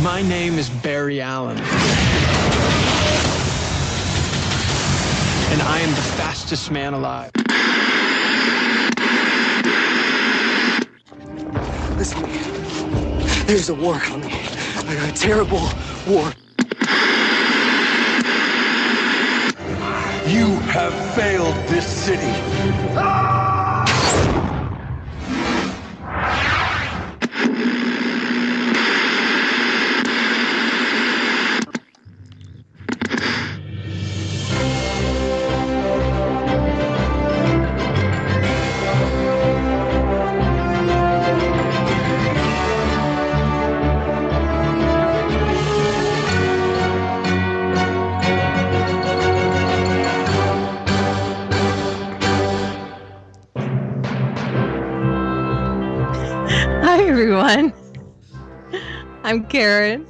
My name is Barry Allen. And I am the fastest man alive. Listen to me. There's a war coming. A terrible war. You have failed this city. Hi, everyone. I'm Karen.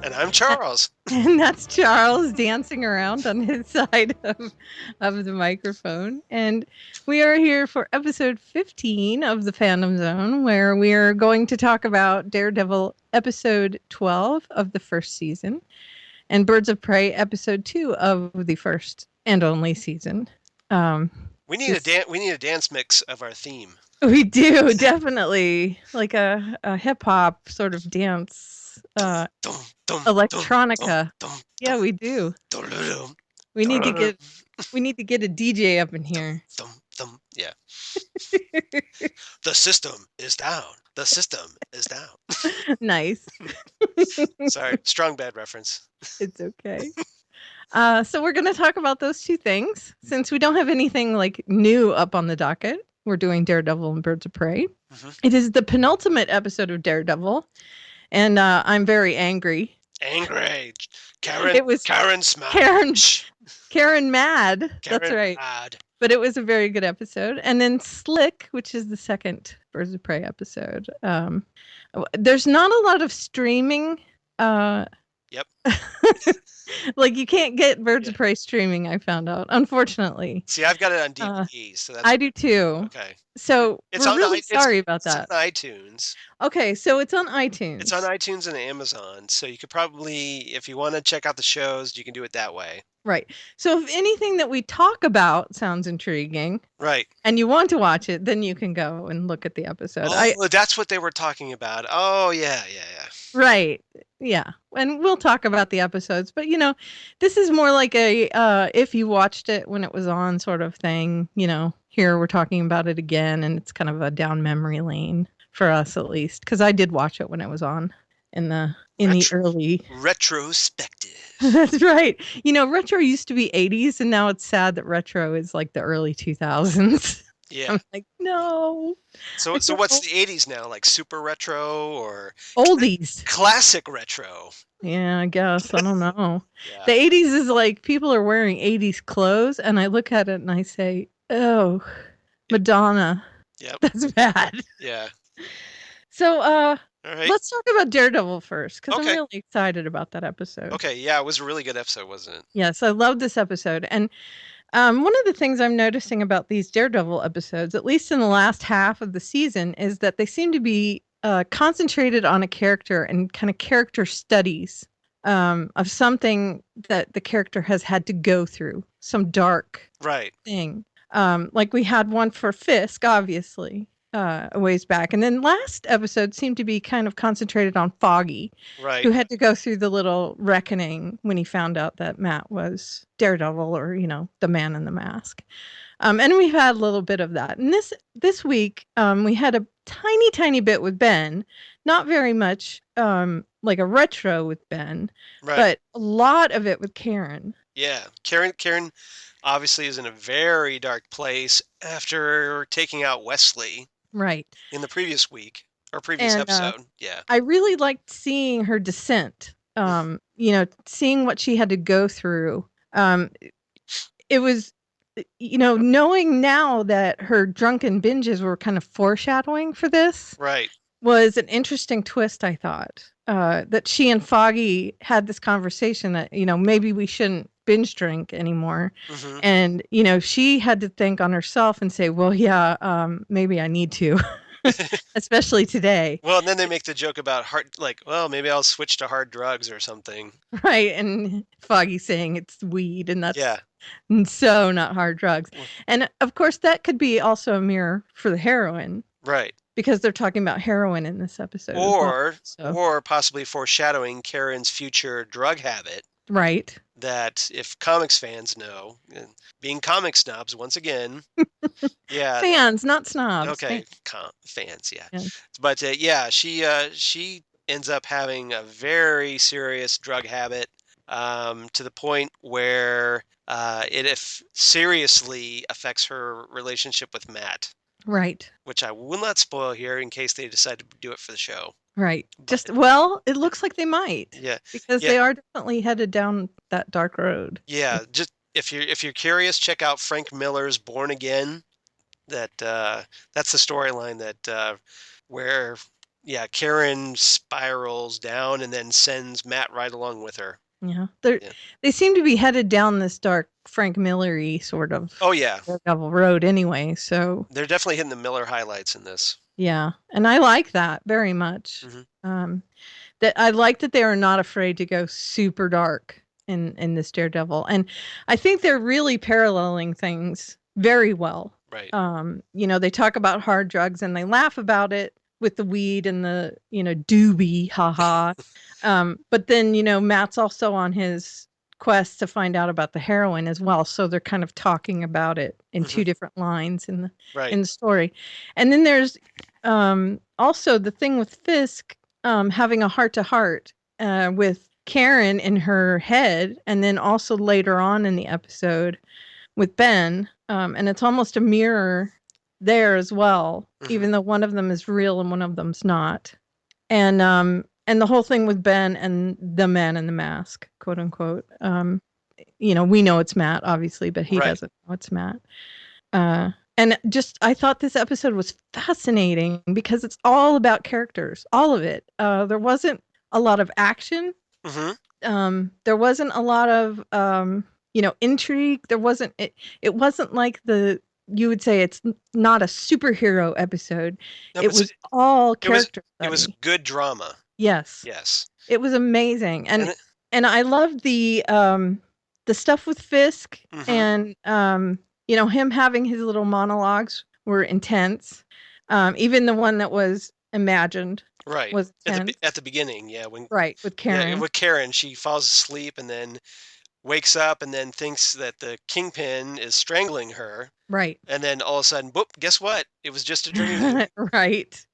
And I'm Charles. And that's Charles dancing around on his side of the microphone. And we are here for episode 15 of the Fandom Zone, where we are going to talk about Daredevil episode 12 of the first season and Birds of Prey episode 2 of the first and only season. We need a dance mix of our theme. We do, definitely. Like a hip-hop sort of dance. Electronica. Yeah, we do. We need to get a DJ up in here. Yeah. The system is down. The system is down. Nice. Sorry, strong bad reference. It's okay. So we're going to talk about those two things. Since we don't have anything like new up on the docket, we're doing Daredevil and Birds of Prey. Mm-hmm. It is the penultimate episode of Daredevil, and I'm very angry. Angry. Karen. It was Karen smash. Karen mad. Karen That's right. Mad. But it was a very good episode. And then Slick, which is the second Birds of Prey episode. There's not a lot of streaming. Yep. Like you can't get Birds of Prey streaming, I found out, unfortunately. See, I've got it on DVD, so that's I do too. Okay. So we're really sorry about that. It's on iTunes. Okay, so it's on iTunes. It's on iTunes and Amazon, so you could probably, if you want to check out the shows, you can do it that way. Right. So if anything that we talk about sounds intriguing, right, and you want to watch it, then you can go and look at the episode. Oh, that's what they were talking about. Oh, yeah. Right. Yeah. And we'll talk about the episodes, but this is more like a if you watched it when it was on sort of thing. Here we're talking about it again, and it's kind of a down memory lane for us, at least, because I did watch it when it was on in the early retrospective. That's right. Retro used to be 80s, and now it's sad that retro is like the early 2000s. Yeah. I'm like, no. So what's the 80s now? Like super retro or oldies? Classic retro. Yeah, I guess. I don't know. Yeah. The 80s is like people are wearing 80s clothes, and I look at it and I say, oh, Madonna. Yep. That's bad. Yeah. So, all right. Let's talk about Daredevil first, because I'm really excited about that episode. Okay, yeah, it was a really good episode, wasn't it? Yes, I love this episode. And one of the things I'm noticing about these Daredevil episodes, at least in the last half of the season, is that they seem to be concentrated on a character and kind of character studies of something that the character has had to go through, some dark thing. Like we had one for Fisk, obviously. A ways back, and then last episode seemed to be kind of concentrated on Foggy, who had to go through the little reckoning when he found out that Matt was Daredevil, or the Man in the Mask. And we've had a little bit of that. And this week, we had a tiny bit with Ben, not very much, like a retro with Ben, but a lot of it with Karen. Yeah, Karen obviously is in a very dark place after taking out Wesley. Right. In the previous week or previous episode. Yeah. I really liked seeing her descent. Seeing what she had to go through. It was, knowing now that her drunken binges were kind of foreshadowing for this. Right. Was an interesting twist, I thought. That she and Foggy had this conversation that, maybe we shouldn't binge drink anymore. Mm-hmm. And, she had to think on herself and say, well, yeah, maybe I need to. especially today. Well, and then they make the joke about well, maybe I'll switch to hard drugs or something. Right. And Foggy saying it's weed, and that's Yeah. so not hard drugs. Well- And of course, that could be also a mirror for the heroin, Right. because they're talking about heroin in this episode. Or possibly foreshadowing Karen's future drug habit. Right. That if comics fans know, and being comic snobs once again, yeah, Fans, not snobs. okay, Fans. fans, yeah. Yeah. But she ends up having a very serious drug habit, to the point where it seriously affects her relationship with Matt, Right. which I will not spoil here in case they decide to do it for the show. Right. But- It looks like they might. Yeah, Because they are definitely headed down that dark road. yeah. Just if you're curious, check out Frank Miller's Born Again. That's the storyline that where Karen spirals down and then sends Matt right along with her. Yeah. They seem to be headed down this dark Frank Miller-y sort of Oh yeah, Daredevil road anyway. So they're definitely hitting the Miller highlights in this. yeah. And I like that very much. That I like that they are not afraid to go super dark in this Daredevil. And I think they're really paralleling things very well. Right. They talk about hard drugs and they laugh about it with the weed and the, doobie, haha. But then, Matt's also on his quest to find out about the heroin as well. So they're kind of talking about it in two different lines in the story. And then there's also the thing with Fisk having a heart-to-heart with Karen in her head, and then also later on in the episode with Ben. And it's almost a mirror there as well, even though one of them is real and one of them's not. And the whole thing with Ben and the man in the mask, quote unquote. We know it's Matt, obviously, but he doesn't know it's Matt. And I thought this episode was fascinating because it's all about characters, all of it. There wasn't a lot of action. There wasn't a lot of intrigue. There wasn't it wasn't like you would say it's not a superhero episode. No, it was all character. It was good drama. Yes. It was amazing. And I loved the stuff with Fisk and him having his little monologues were intense. Even the one that was imagined. Right. Was at the beginning, with Karen. Yeah, with Karen, she falls asleep and then wakes up and then thinks that the Kingpin is strangling her. Right. And then all of a sudden, boop, guess what? It was just a dream. Right.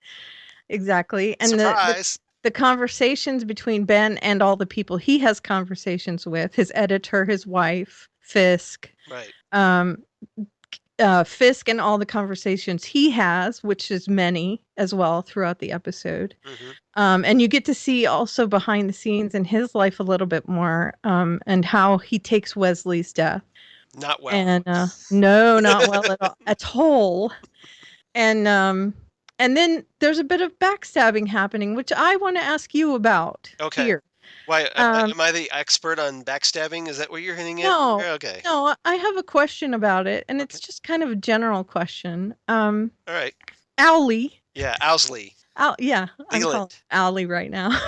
Exactly. And surprise. The conversations between Ben and all the people he has conversations with, his editor, his wife, Fisk. Right. Fisk and all the conversations he has, which is many as well throughout the episode. And you get to see also behind the scenes in his life a little bit more, and how he takes Wesley's death. Not well. And no, not well at all. And then there's a bit of backstabbing happening, which I want to ask you about. Okay. Here. Why am I the expert on backstabbing? Is that what you're hinting at? No. Okay. No, I have a question about it, and it's just kind of a general question. All right. Owlie. Yeah, Owsley. Yeah, I'm calling Owlie right now.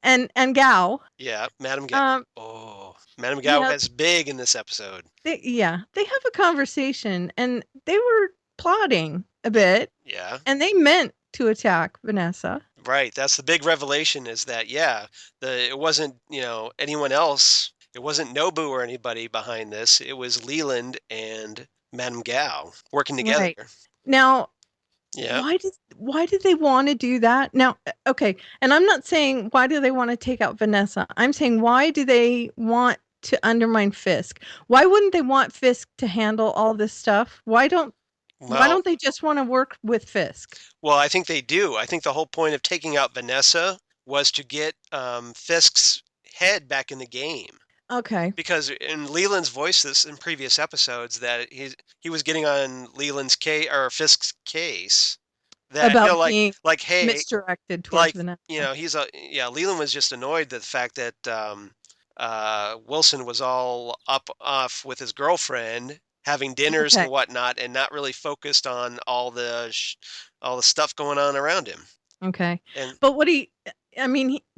and Gao. Yeah, Madame Gao. Madame Gao is big in this episode. They have a conversation, and they were plotting a bit. Yeah. And they meant to attack Vanessa. Right. That's the big revelation is that, it wasn't, anyone else. It wasn't Nobu or anybody behind this. It was Leland and Madame Gao working together. Right. Now, yeah. Why did they want to do that? Now, okay. And I'm not saying why do they want to take out Vanessa. I'm saying why do they want to undermine Fisk? Why wouldn't they want Fisk to handle all this stuff? Why don't they just want to work with Fisk? Well, I think they do. I think the whole point of taking out Vanessa was to get Fisk's head back in the game. Okay. Because in Leland's voice this in previous episodes that he was getting on Leland's case or Fisk's case that about being hey, misdirected towards Vanessa. Leland was just annoyed at the fact that Wilson was all off with his girlfriend having dinners Okay. and whatnot, and not really focused on all the stuff going on around him. Okay. And But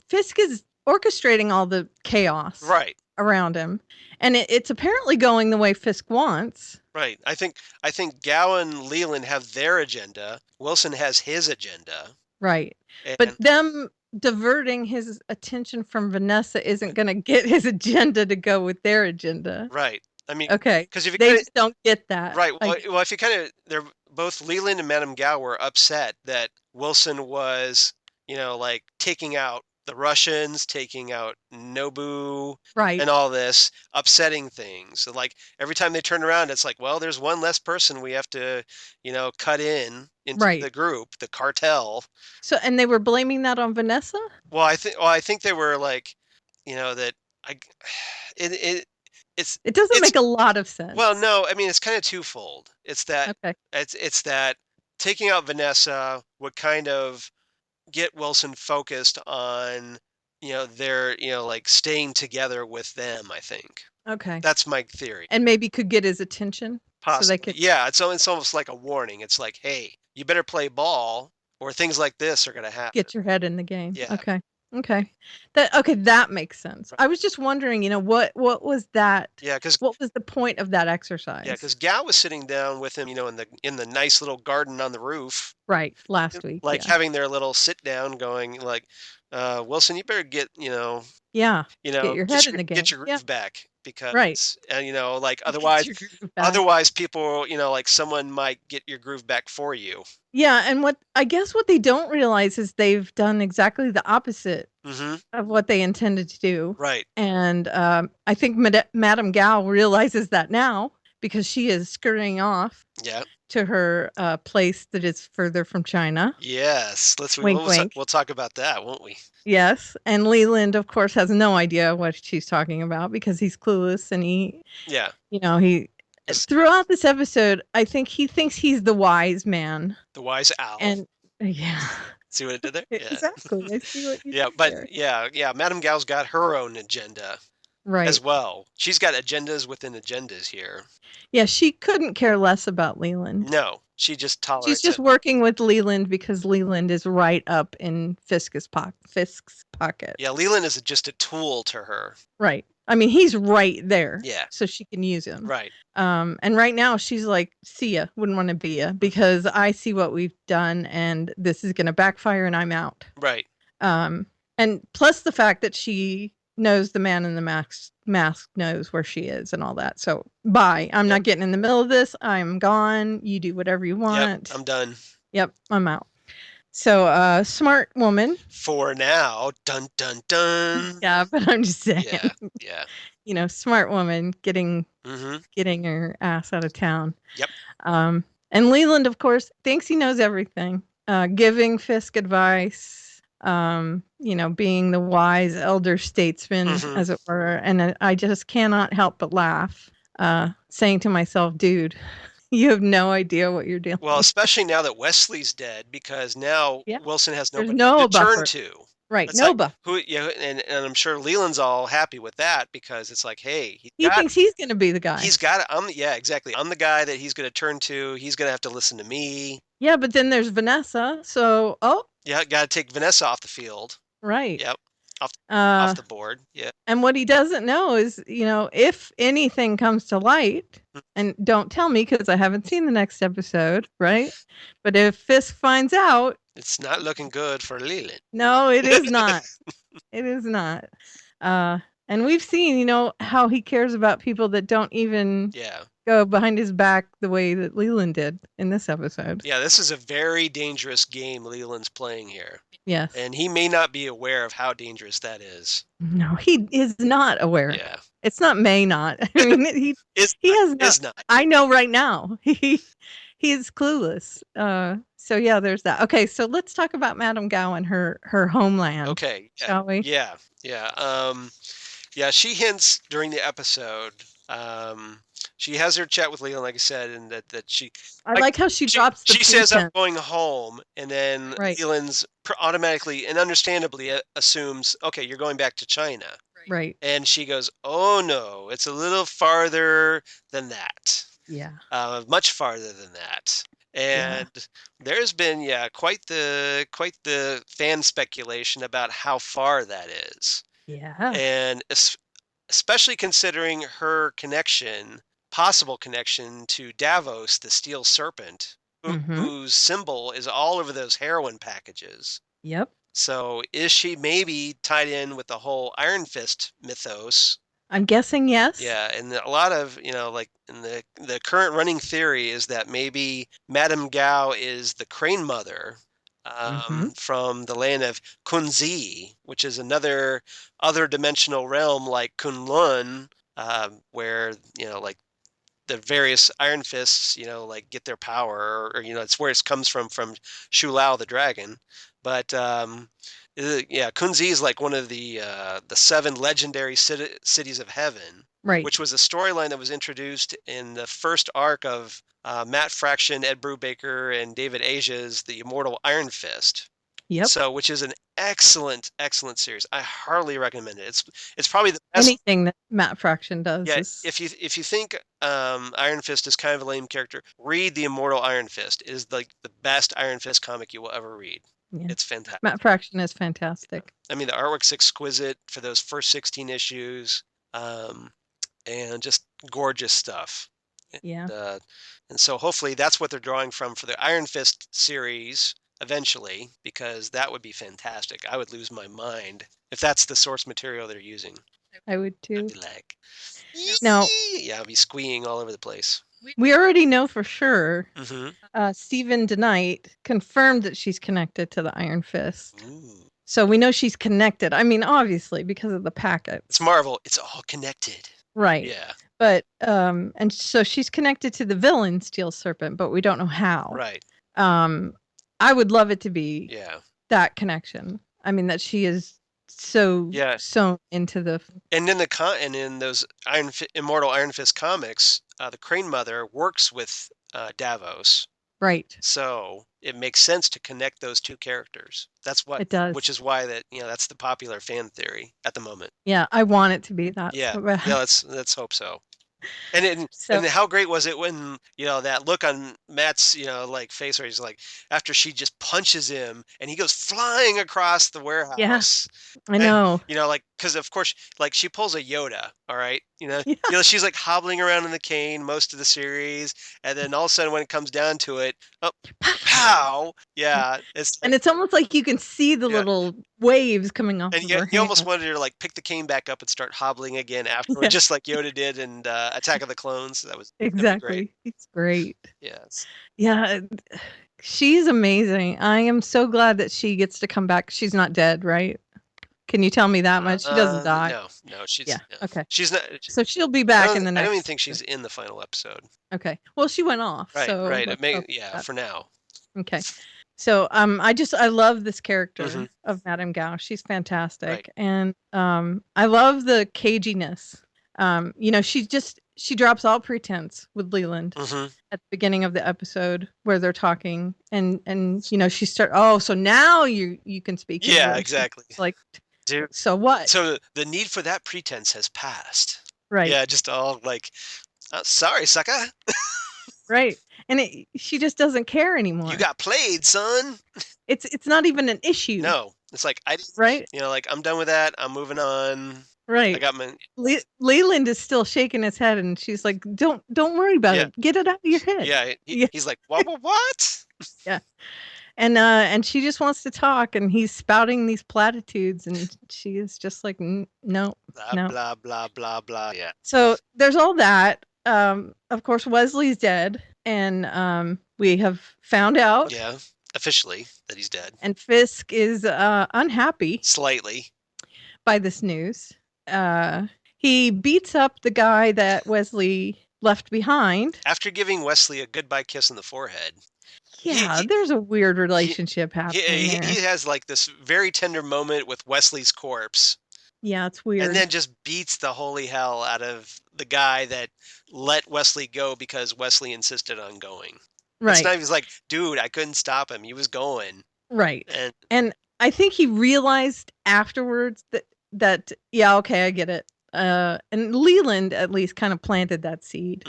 Fisk is orchestrating all the chaos right, around him, and it's apparently going the way Fisk wants. right. I think Gow and Leland have their agenda. Wilson has his agenda. Right. And But them diverting his attention from Vanessa isn't going to get his agenda to go with their agenda. right. I mean, Okay. because if you They kinda, just don't get that. right, well, Like, if you they're both Leland and Madame Gow were upset that Wilson was, like taking out the Russians, taking out Nobu, right. and all this, upsetting things. So, like, every time they turn around, it's like, well, there's one less person we have to, cut into Right. the group, the cartel. So, and they were blaming that on Vanessa? Well, I think they were like, that I, It doesn't it's make a lot of sense. well, no, I mean, it's kind of twofold. It's that Okay. it's that taking out Vanessa would kind of get Wilson focused on, their, like staying together with them, I think. Okay. That's my theory. And maybe could get his attention. So they Possibly. could Yeah, it's almost like a warning. It's like, hey, you better play ball or things like this are going to happen. get your head in the game. Yeah. Okay. That makes sense. I was just wondering, what was that? Yeah, because What was the point of that exercise? Gow was sitting down with him, in the nice little garden on the roof, Right, last week. like yeah. having their little sit down, going like, Wilson, you better get, Yeah. Get your head in the game. get your Yeah. groove back, because Right. like Get otherwise your groove back. people, like someone might get your groove back for you. Yeah, and what they don't realize is they've done exactly the opposite Mm-hmm. of what they intended to do. Right. And I think Madame Gao realizes that now because she is scurrying off Yeah. to her place that is further from China. Yes. Wink, wink. We'll talk about that, won't we? Yes, and Leland, of course, has no idea what she's talking about because he's clueless, and he throughout this episode, I think he thinks he's the wise man. The wise owl. And yeah. See what I did there? Yeah. Exactly. I see what you Yeah, did but there. yeah, Madame Gao's got her own agenda Right. as well. She's got agendas within agendas here. Yeah, she couldn't care less about Leland. No, she just tolerates She's just it. working with Leland because Leland is right up in Fisk's pocket. Yeah, Leland is just a tool to her. Right. I mean, he's right there. Yeah. So she can use him. Right. And right now she's like, see ya, wouldn't want to be ya because I see what we've done and this is going to backfire and I'm out. Right. And plus the fact that she knows the man in the mask knows where she is and all that. So bye. I'm not getting in the middle of this. I'm gone. You do whatever you want. Yep, I'm done. Yep, I'm out. So smart woman. For now. Dun dun dun. Yeah, but I'm just saying. Yeah. Smart woman getting her ass out of town. Yep. And Leland, of course, thinks he knows everything. Giving Fisk advice, being the wise elder statesman, as it were. And I just cannot help but laugh, saying to myself, dude, you have no idea what you're doing. Well, especially now that Wesley's dead, because now Wilson has nobody no to turn buffer. to. Right, It's no like, buffer. and I'm sure Leland's all happy with that because it's like, hey, He thinks he's going to be the guy. He's got it. Exactly. I'm the guy that he's going to turn to. He's going to have to listen to me. Yeah, but then there's Vanessa. So, yeah, got to take Vanessa off the field. Right. Yep. Off the board. Yeah. And what he doesn't know is, if anything comes to light, and don't tell me because I haven't seen the next episode, right? But if Fisk finds out, it's not looking good for Leland. No, it is not. It is not. And we've seen, how he cares about people that don't even go behind his back the way that Leland did in this episode. Yeah, this is a very dangerous game Leland's playing here. Yes. And he may not be aware of how dangerous that is. No, he is not aware. Yeah. It's not may not. I mean, he has not. I know right now. He is clueless. So yeah, there's that. Okay, so let's talk about Madame Gao and her homeland. Okay. Shall we? Yeah. She hints during the episode. She has her chat with Leland, like I said, and that she. I like how she drops the She says, pretense. "I'm going home," and then Leland's automatically and understandably assumes, "Okay, you're going back to China." Right. And she goes, "Oh no, it's a little farther than that." Yeah. much farther than that. And there's been quite the fan speculation about how far that is. Yeah. And especially considering her possible connection to Davos, the steel serpent, Mm-hmm. whose symbol is all over those heroin packages. Yep. So is she maybe tied in with the whole Iron Fist mythos? I'm guessing yes. Yeah, and a lot of, like in the current running theory is that maybe Madame Gao is the Crane Mother from the land of Kunzi, which is another other dimensional realm like Kunlun, where, like the various Iron Fists, like get their power, or it's where it comes from Shu Lao the dragon. But Kunzi is like one of the 7 legendary cities of heaven, Right. which was a storyline that was introduced in the first arc of Matt Fraction, Ed Brubaker, and David Asia's The Immortal Iron Fist. Yep. So, which is an excellent series. I heartily recommend it. It's probably the best. Anything that Matt Fraction does. Yeah, is... if you think Iron Fist is kind of a lame character, read The Immortal Iron Fist. It is like the best Iron Fist comic you will ever read. Yeah. It's fantastic. Matt Fraction is fantastic. I mean, the artwork's exquisite for those first 16 issues, and just gorgeous stuff. Yeah. And so hopefully that's what they're drawing from for the Iron Fist series eventually, because that would be fantastic. I would lose my mind if that's the source material they're using. I would too. I'd be like, now, yeah, I'd be squeeing all over the place. We already know for sure. Mm-hmm. Stephen DeKnight confirmed that she's connected to the Iron Fist. Ooh. So we know she's connected. I mean, obviously, because of the packet. It's Marvel. It's all connected. Right. Yeah. But, and so she's connected to the villain Steel Serpent, but we don't know how. Right. I would love it to be that connection. I mean, that she is so into the... And in those Immortal Iron Fist comics, the Crane Mother works with Davos. Right. So it makes sense to connect those two characters. That's what it does. Which is why that's the popular fan theory at the moment. Yeah, I want it to be that. Yeah, let's hope so. And how great was it when that look on Matt's like face where he's like, after she just punches him and he goes flying across the warehouse. Yeah, I know. Like, because of course, like she pulls a Yoda, all right. She's like hobbling around in the cane most of the series, and then all of a sudden when it comes down to it, pow! Yeah, it's almost like you can see the little waves coming off. And you almost wanted her to like pick the cane back up and start hobbling again afterward, just like Yoda did in Attack of the Clones. That was exactly. It's great. Yes. Yeah, she's amazing. I am so glad that she gets to come back. She's not dead, right? Can you tell me that much? She doesn't die. No, she's okay. She's not. So she'll be back in the next. I don't even think she's in the final episode. Okay. Well, she went off. Right. So right. It may. For now. Okay. So I love this character of Madame Gao. She's fantastic, and I love the caginess. She drops all pretense with Leland at the beginning of the episode where they're talking, and she so now you can speak. Yeah, English. exactly. It's like, dude. So what? So the need for that pretense has passed. Right. Yeah, just all like, sorry, sucker. Right. And she just doesn't care anymore. You got played, son. It's not even an issue. No, it's like right. Like I'm done with that. I'm moving on. Right. I got my. Leland is still shaking his head, and she's like, "Don't worry about it. Get it out of your head." Yeah. He's like, what? Yeah. And she just wants to talk, and he's spouting these platitudes, and she is just like, no, blah, no, blah blah blah blah. Yeah. So there's all that. Of course, Wesley's dead, and we have found out. Yeah, officially that he's dead. And Fisk is unhappy. Slightly. By this news. He beats up the guy that Wesley left behind. After giving Wesley a goodbye kiss on the forehead. Yeah, there's a weird relationship happening there. He has like this very tender moment with Wesley's corpse. Yeah, it's weird. And then just beats the holy hell out of the guy that let Wesley go because Wesley insisted on going. Right. It's not even like, dude, I couldn't stop him. He was going. Right. And I think he realized afterwards that yeah, okay, I get it. And Leland at least kind of planted that seed.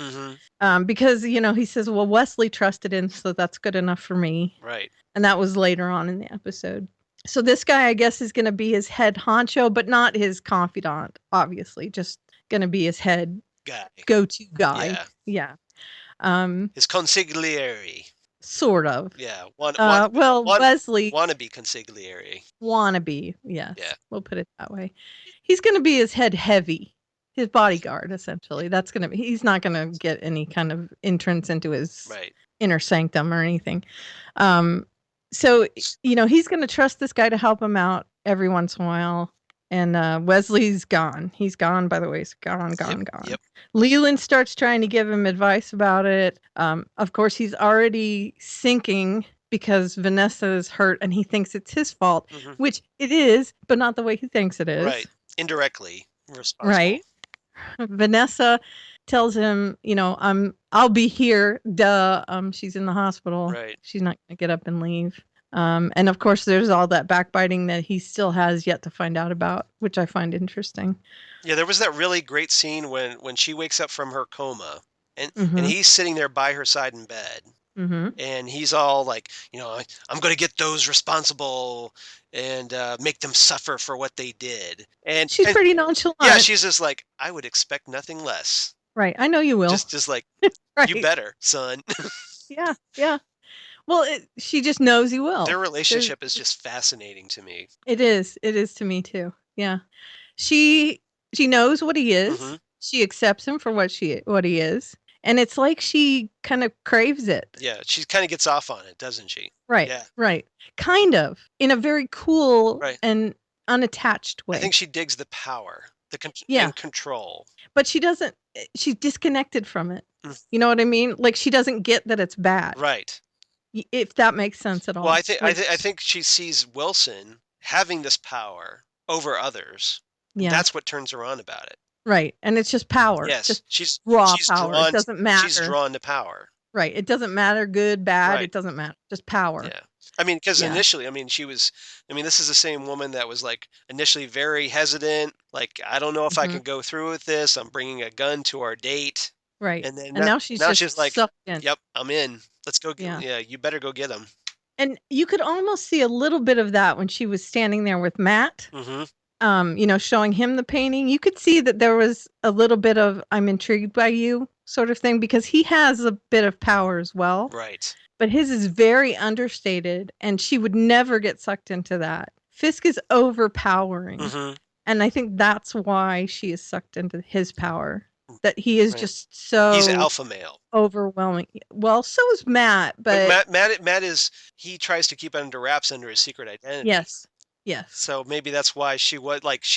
Because, he says, well, Wesley trusted him, so that's good enough for me. Right. And that was later on in the episode. So this guy, I guess, is going to be his head honcho, but not his confidant, obviously. Just going to be his head go-to guy. Yeah. His consigliere. Sort of. Yeah. Wesley. Wannabe consigliere. Wannabe, yes. Yeah. We'll put it that way. He's going to be his head heavy. His bodyguard, essentially. He's not going to get any kind of entrance into his inner sanctum or anything. So, he's going to trust this guy to help him out every once in a while. And Wesley's gone. He's gone, by the way. He's gone. Yep. Leland starts trying to give him advice about it. Of course, he's already sinking because Vanessa is hurt and he thinks it's his fault, which it is, but not the way he thinks it is. Right. Indirectly responsible. Right. Vanessa tells him, I'll be here. Duh. She's in the hospital. Right. She's not going to get up and leave. And of course, there's all that backbiting that he still has yet to find out about, which I find interesting. Yeah, there was that really great scene when she wakes up from her coma, and he's sitting there by her side in bed, and he's all like, I'm going to get those responsible and make them suffer for what they did. And she's pretty nonchalant. Yeah, she's just like, I would expect nothing less. Right, I know you will. Just like, you better, son. Yeah. Well, she just knows he will. Their relationship is just fascinating to me. It is to me too. Yeah, she knows what he is. She accepts him for what he is, and it's like she kind of craves it. Yeah, she kind of gets off on it, doesn't she? Right. Yeah. Right. Kind of in a very cool and unattached way. I think she digs the power, and control. But she doesn't. She's disconnected from it. You know what I mean? Like she doesn't get that it's bad. Right. If that makes sense at all. Well, I think she sees Wilson having this power over others. Yeah. That's what turns her on about it. Right. And it's just power. Yes. Just she's raw power. It doesn't matter. She's drawn to power. Right. It doesn't matter good, bad. It doesn't matter. Just power. Yeah. I mean, because initially, this is the same woman that was like initially very hesitant. Like, I don't know if I can go through with this. I'm bringing a gun to our date. Right. And then now she's like, yep, I'm in. Let's go. You better go get him. And you could almost see a little bit of that when she was standing there with Matt, showing him the painting. You could see that there was a little bit of, I'm intrigued by you sort of thing, because he has a bit of power as well. Right. But his is very understated, and she would never get sucked into that. Fisk is overpowering. And I think that's why she is sucked into his power. That he is just so... He's alpha male. Overwhelming. Well, so is Matt, but... Matt is... He tries to keep it under wraps under his secret identity. Yes. So maybe that's why she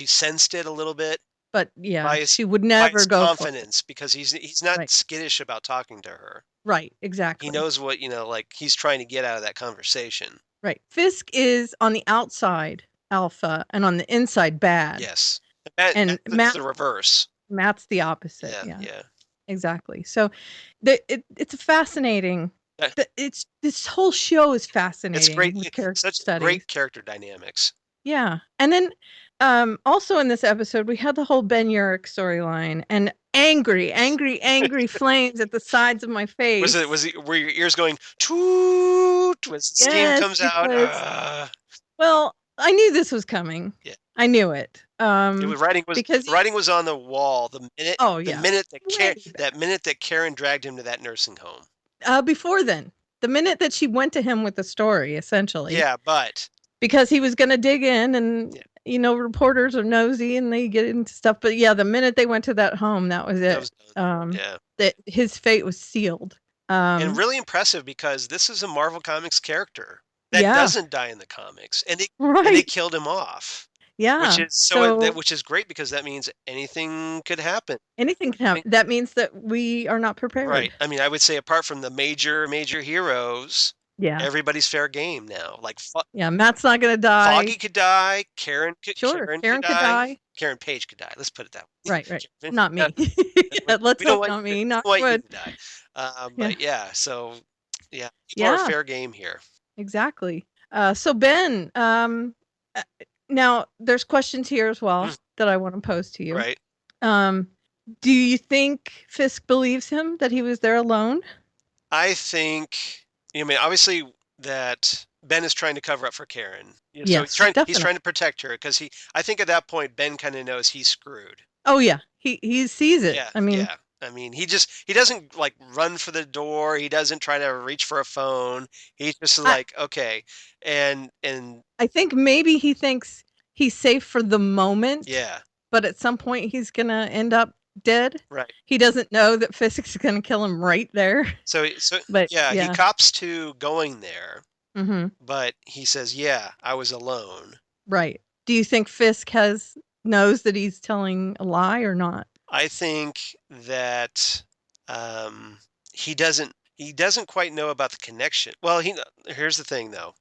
sensed it a little bit. But she would never go confidence, because he's not skittish about talking to her. Right, exactly. He knows what, he's trying to get out of that conversation. Right. Fisk is on the outside alpha and on the inside bad. Yes. And Matt's the reverse. Matt's the opposite. Yeah. Exactly. So it's fascinating. This whole show is fascinating. It's great. With character such studies. Great character dynamics. Yeah. And then also in this episode, we had the whole Ben Urich storyline and angry flames at the sides of my face. Were your ears going toot when steam comes out? Well, I knew this was coming. Yeah. I knew it. The writing was on the wall the minute that Karen dragged him to that nursing home. Before then, the minute that she went to him with the story, essentially. Yeah, but because he was going to dig in, and reporters are nosy and they get into stuff. But the minute they went to that home, that was it. That his fate was sealed. And really impressive, because this is a Marvel Comics character that doesn't die in the comics, and they killed him off. Yeah, which is great, because that means anything could happen. Anything can happen. That means that we are not prepared. Right. I mean, I would say apart from the major heroes, everybody's fair game now. Like, Matt's not going to die. Foggy could die. Karen could die. Karen Page could die. Let's put it that way. Right. Not me. Let's hope not me. Not good. Die. But so people are fair game here. Exactly. So Ben, now there's questions here as well that I want to pose to you. Right. Do you think Fisk believes him that he was there alone? I think, obviously that Ben is trying to cover up for Karen. So Yes, he's definitely. trying to protect her because I think at that point Ben kind of knows he's screwed. Oh yeah, he sees it. Yeah, I mean, yeah. I mean, he doesn't like run for the door. He doesn't try to reach for a phone. He's just like, okay, and I think maybe he thinks he's safe for the moment. yeah, But at some point he's gonna end up dead. right. He doesn't know that Fisk is gonna kill him right there. So But yeah, he yeah. cops to going there, Mm-hmm. but he says, yeah, I was alone. Right. Do you think Fisk knows that he's telling a lie or not? I think that he doesn't quite know about the connection. Well, here's the thing though.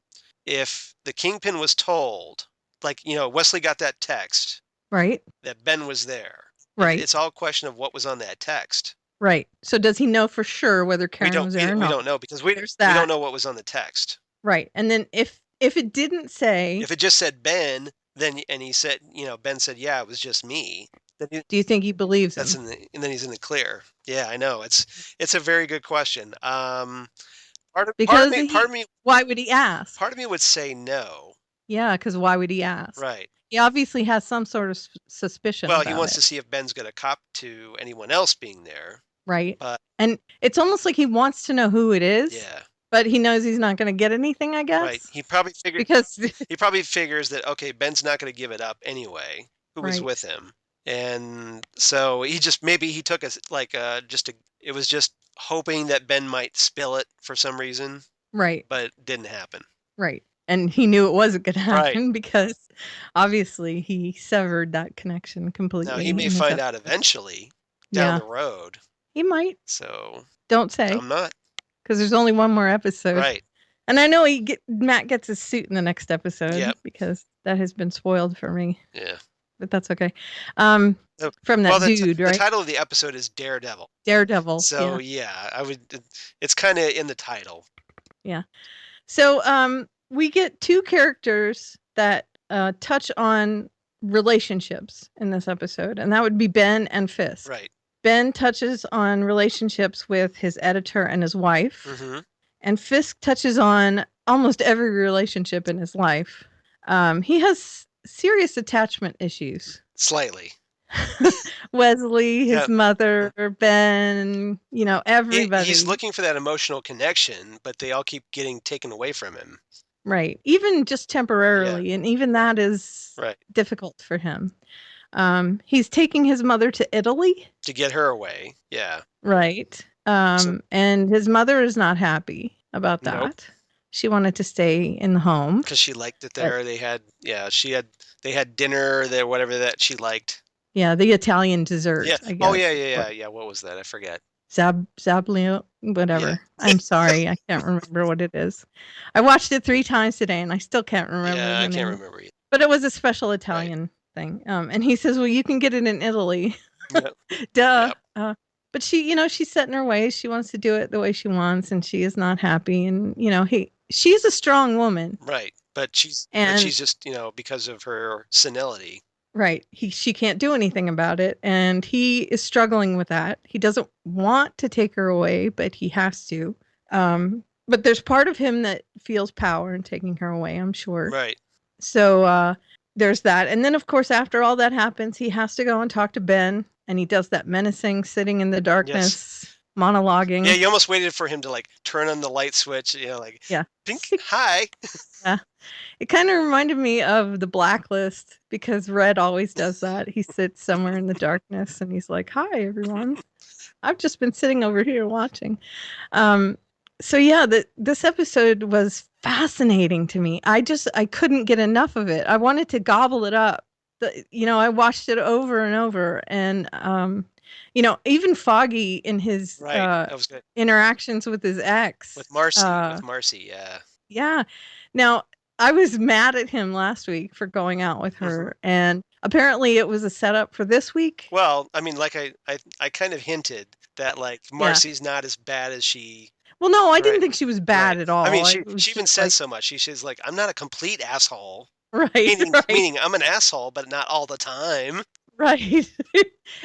If the Kingpin was told, like, Wesley got that text Right. that Ben was there. Right. It's all a question of what was on that text. Right. So does he know for sure whether Karen was there or not? We don't know because we There's that. don't know what was on the text. Right. And then if it didn't say, If it just said Ben, then he said, Ben said, yeah, it was just me. Then do you think he believes him? and then he's in the clear. Yeah, I know. It's a very good question. Part of me, why would he ask? part of me would say no. Yeah, because why would he ask? Right. He obviously has some sort of suspicion. Well, about he wants it. to see if Ben's going to cop to anyone else being there. Right. But and it's almost like he wants to know who it is. yeah. But he knows he's not going to get anything, I guess. Right. He probably figures because he probably figures that, okay, Ben's not going to give it up anyway. Who was Right. with him? And so he took it was just hoping that Ben might spill it for some reason. Right. But it didn't happen. Right. And he knew it wasn't going to happen Right. because obviously he severed that connection completely. Now he may find out eventually down the road. He might. So don't say. I'm not. Because there's only one more episode. Right. And I know Matt gets his suit in the next episode. Yep. Because that has been spoiled for me. Yeah. But that's okay. From that dude, right? The title of the episode is Daredevil. Daredevil. So yeah, I would. It's kind of in the title. Yeah. So we get two characters that touch on relationships in this episode, and that would be Ben and Fisk. Right. Ben touches on relationships with his editor and his wife, mm-hmm. and Fisk touches on almost every relationship in his life. He has serious attachment issues. Slightly. Wesley, his mother, Ben, everybody. He's looking for that emotional connection, but they all keep getting taken away from him. Right. Even just temporarily. And even that is difficult for him. He's taking his mother to Italy. To get her away. Yeah. Right. And his mother is not happy about that. Nope. She wanted to stay in the home. Because she liked it there. They had dinner there, whatever that she liked. Yeah, the Italian dessert. Yeah. I guess. Oh, yeah. What was that? I forget. Zablio, whatever. Yeah. I'm sorry. I can't remember what it is. I watched it 3 times today and I still can't remember. Yeah, I can't remember either. But it was a special Italian thing. And he says, well, you can get it in Italy. Yep. Duh. Yep. But she, she's set in her ways. She wants to do it the way she wants and she is not happy. And, she's a strong woman. Right. But she's just, because of her senility. Right. She can't do anything about it. And he is struggling with that. He doesn't want to take her away, but he has to. But there's part of him that feels power in taking her away, I'm sure. Right. So there's that. And then, of course, after all that happens, he has to go and talk to Ben. And he does that menacing sitting in the darkness, monologuing. Yeah, you almost waited for him to turn on the light switch, pink, hi. Yeah. It kind of reminded me of The Blacklist because Red always does that. He sits somewhere in the darkness and he's like, hi, everyone. I've just been sitting over here watching. So yeah, this episode was fascinating to me. I couldn't get enough of it. I wanted to gobble it up. I watched it over and over and, even Foggy in his that was good. Interactions with his ex. With Marcy, yeah. Yeah. Now, I was mad at him last week for going out with her, and apparently it was a setup for this week. Well, I mean, like I kind of hinted that Marcy's not as bad as she. Well, no, I didn't think she was bad at all. I mean, she even says so much. She's like, I'm not a complete asshole. Right. Meaning I'm an asshole, but not all the time. Right.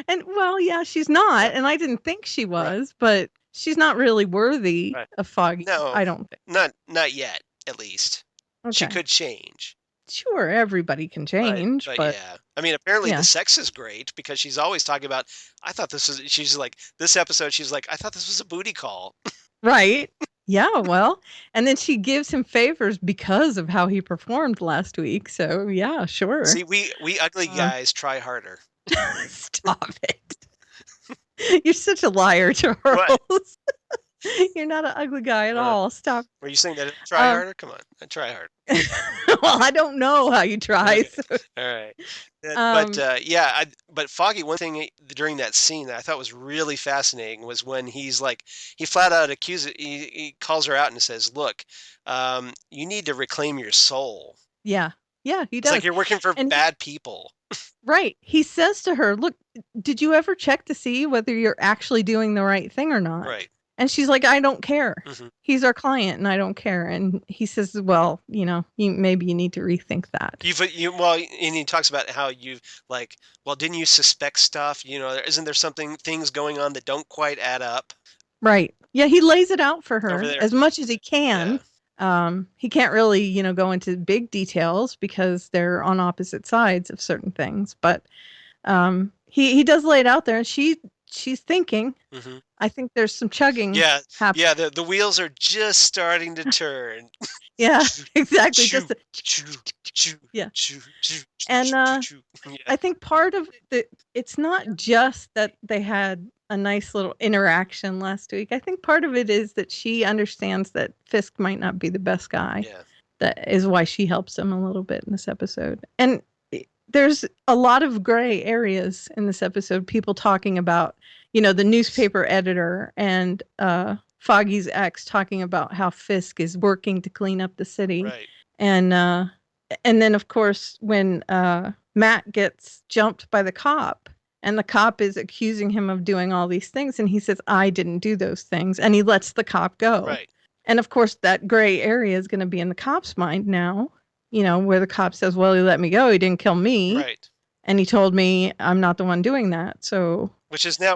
And well, yeah, she's not, and I didn't think she was, but she's not really worthy Right. of Foggy. No. I don't think. Not yet, at least. She Okay. could change. Sure, everybody can change, But but yeah. I mean, apparently yeah. the sex is great because she's always talking about, she's like, this episode, she's like, I thought this was a booty call. Right. Yeah, well, and then she gives him favors because of how he performed last week. So yeah, sure. See, we ugly guys try harder. Stop it. You're such a liar, Charles. You're not an ugly guy at all. Stop. Were you saying that I try harder? Come on, I try harder. Well, I don't know how you try. Okay. So. All right. Um, But Foggy, one thing during that scene that I thought was really fascinating was when he's like, he flat out he calls her out and says, look, you need to reclaim your soul. Yeah, he It's does. like you're working for bad people. Right. He says to her, look, did you ever check to see whether you're actually doing the right thing or not? Right. And she's like, I don't care. Mm-hmm. He's our client and I don't care. And he says, well, maybe you need to rethink that. And he talks about how you've like, well, didn't you suspect stuff? Isn't there things going on that don't quite add up? Right. Yeah, he lays it out for her Over there. as much as he can. Yeah. He can't really, go into big details because they're on opposite sides of certain things. But he does lay it out there, and she's thinking. Mm-hmm. I think there's some chugging. happening. Yeah. The wheels are just starting to turn. Yeah, exactly. And I think part of it's not just that they had a nice little interaction last week. I think part of it is that she understands that Fisk might not be the best guy. Yeah. That is why she helps him a little bit in this episode. And there's a lot of gray areas in this episode. People talking about, the newspaper editor and Foggy's ex talking about how Fisk is working to clean up the city. Right. And then, of course, when Matt gets jumped by the cop and the cop is accusing him of doing all these things, and he says, I didn't do those things. And he lets the cop go. Right. And, of course, that gray area is going to be in the cop's mind now, where the cop says, well, he let me go. He didn't kill me. Right. And he told me I'm not the one doing that. So, which is now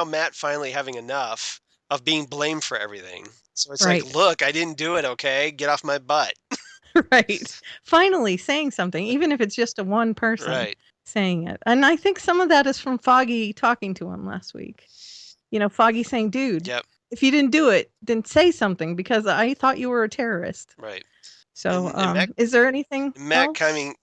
Matt finally having enough of being blamed for everything. So it's like, look, I didn't do it. Okay, get off my butt. Right. Finally saying something, even if it's just a one person saying it. And I think some of that is from Foggy talking to him last week. Foggy saying, dude, if you didn't do it, then say something because I thought you were a terrorist. Right. So, is there anything Matt else?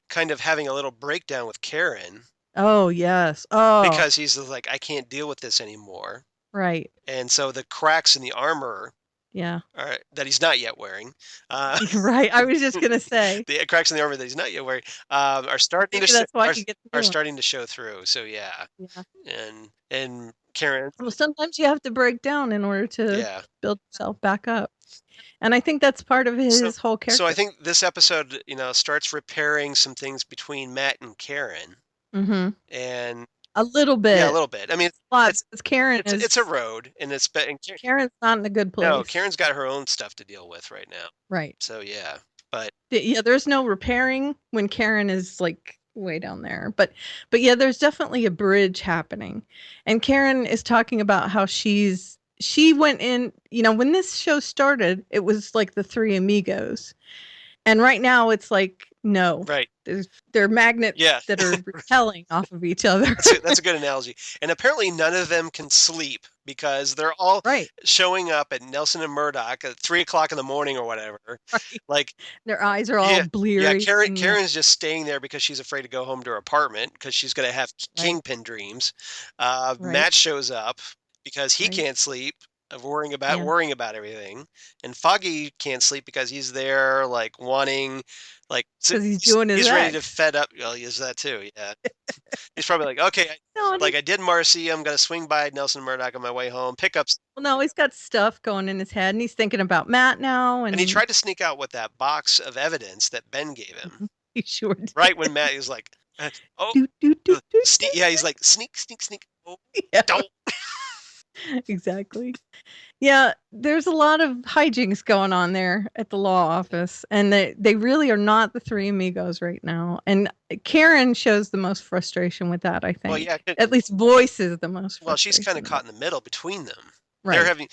kind of having a little breakdown with Karen. Oh, yes. Oh. Because he's like, I can't deal with this anymore. Right. And so the cracks in the armor that he's not yet wearing. Right. I was just going to say. The cracks in the armor that he's not yet wearing are starting to show through. So, yeah. And Karen. Well, sometimes you have to break down in order to build yourself back up. And I think that's part of his whole character. So I think this episode, starts repairing some things between Matt and Karen. Mm-hmm. And a little bit. Yeah, a little bit. I mean, it's Karen. It's a road, and Karen's not in a good place. No, Karen's got her own stuff to deal with right now. Right. So yeah, but there's no repairing when Karen is like way down there. But yeah, there's definitely a bridge happening, and Karen is talking about how she went in. When this show started, it was like the three amigos, and right now it's like no. Right. They're magnets that are repelling off of each other. That's a good analogy. And apparently none of them can sleep because they're all showing up at Nelson and Murdoch at 3:00 in the morning or whatever. Right. Like their eyes are all bleary. Yeah, Karen's just staying there because she's afraid to go home to her apartment because she's going to have kingpin dreams. Matt shows up because he can't sleep. Of worrying about everything, and Foggy can't sleep because he's there, like wanting, like he's doing his. He's ready to fed up. Well, he is that too. Yeah, he's probably like, okay, I did Marcy. I'm gonna swing by Nelson and Murdoch on my way home. Pick up. Well, no, he's got stuff going in his head, and he's thinking about Matt now. And he tried to sneak out with that box of evidence that Ben gave him. He sure did. Right when Matt is like, he's like sneak. Oh, yeah. don't. Exactly. Yeah, there's a lot of hijinks going on there at the law office, and they really are not the three amigos right now. And Karen shows the most frustration with that, I Well, think. yeah. At least voices the most Well, she's kind of frustration. caught in the middle between them. Right. They're having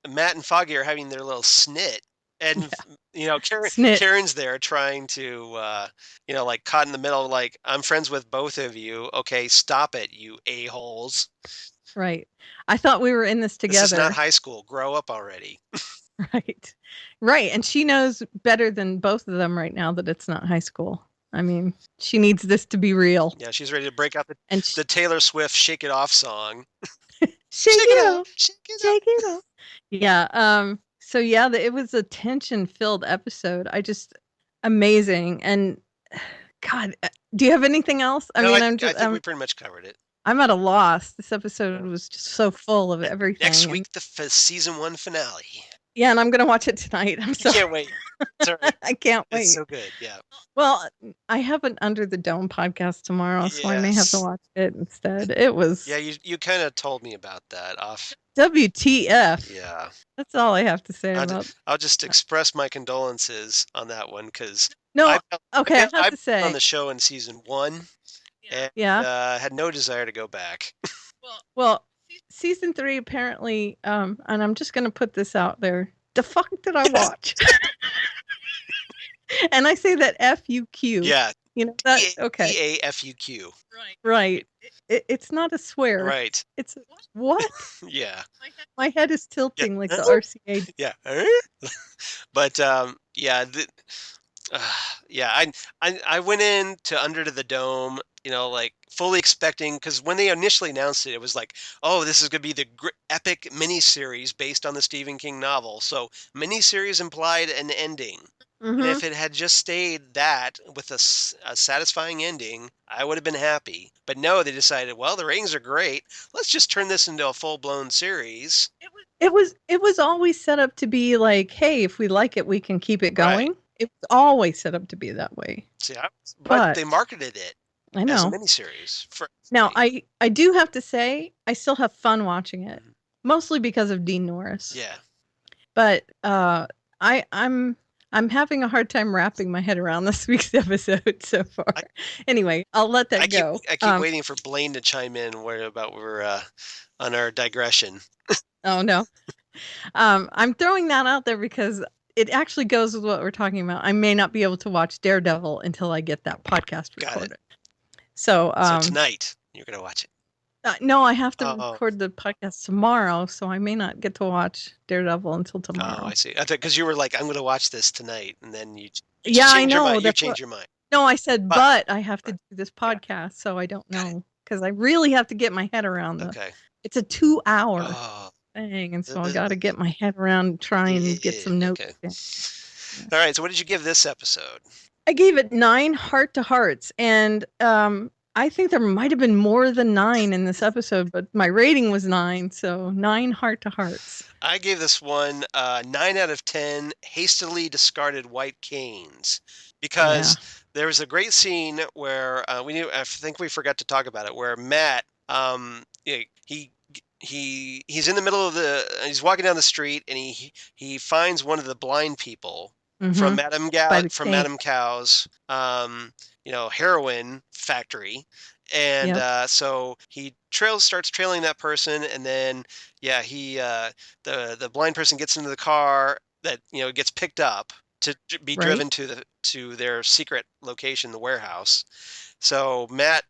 Matt and Foggy are having their little snit, and Snit. Karen's there trying to, like caught in the middle. Like, I'm friends with both of you. Okay, stop it, you a-holes. Right. I thought we were in this This is together. not high school. Grow up already. Right. Right. And she knows better than both of them right now that it's not high school. I mean, she needs this to be real. Yeah, she's ready to break out And the Taylor Swift "Shake It Off" song. shake it off. Shake it Shake it off. Yeah. So yeah, it was a tension-filled episode. Amazing. And God, do you have anything else? I think we pretty much covered it. I'm at a loss. This episode was just so full of everything. Next week, the season 1 finale. Yeah, and I'm gonna watch it tonight. I'm sorry. I can't wait. Sorry. I can't wait. It's so good. Yeah. Well, I have an Under the Dome podcast tomorrow, so I may have to watch it instead. It was. Yeah, you kind of told me about that off. WTF. Yeah. That's all I have to say about. I'll just express my condolences on that one because. No. I have to say on the show in season 1. And had no desire to go back. Well, season 3 apparently, and I'm just gonna put this out there. The fuck did I watch? And I say that F-U-Q. Yeah. That okay. E-A-F-U-Q. Right. It's not a swear. Right. It's what? Yeah. My head is tilting like the RCA. Yeah. But yeah. I went into Under the Dome, like fully expecting, because when they initially announced it, it was like, oh, this is going to be the epic miniseries based on the Stephen King novel. So miniseries implied an ending. Mm-hmm. And if it had just stayed that with a satisfying ending, I would have been happy. But no, they decided, well, the ratings are great. Let's just turn this into a full-blown series. It was always set up to be like, hey, if we like it, we can keep it going. Right. It was always set up to be that way. See, but they marketed it as a miniseries. Now, I do have to say, I still have fun watching it, mostly because of Dean Norris. Yeah. But I'm having a hard time wrapping my head around this week's episode so far. Anyway, I'll let that go. I keep waiting for Blaine to chime in we're on our digression. Oh, no. I'm throwing that out there because it actually goes with what we're talking about. I may not be able to watch Daredevil until I get that podcast recorded. Got it. So tonight you're going to watch it. No, I have to record the podcast tomorrow, so I may not get to watch Daredevil until tomorrow. Oh, I see. I thought because you were like, I'm going to watch this tonight, and then you I know. You change your mind. No, I said, but I have to do this podcast, so I don't know because I really have to get my head around the. Okay. It's a 2-hour thing, and so I got to get my head around and try and get some notes. Okay. All right. So, what did you give this episode? I gave it 9 heart to hearts, and I think there might have been more than 9 in this episode, but my rating was 9, so 9 heart to hearts. I gave this one 9 out of 10 hastily discarded white canes because there was a great scene where I think we forgot to talk about it, where Matt he's in the middle of he's walking down the street and he finds one of the blind people from Madame Cow's heroin factory, and so he starts trailing that person, and then the blind person gets into the car that gets picked up to be driven to their secret location, the warehouse. So Matt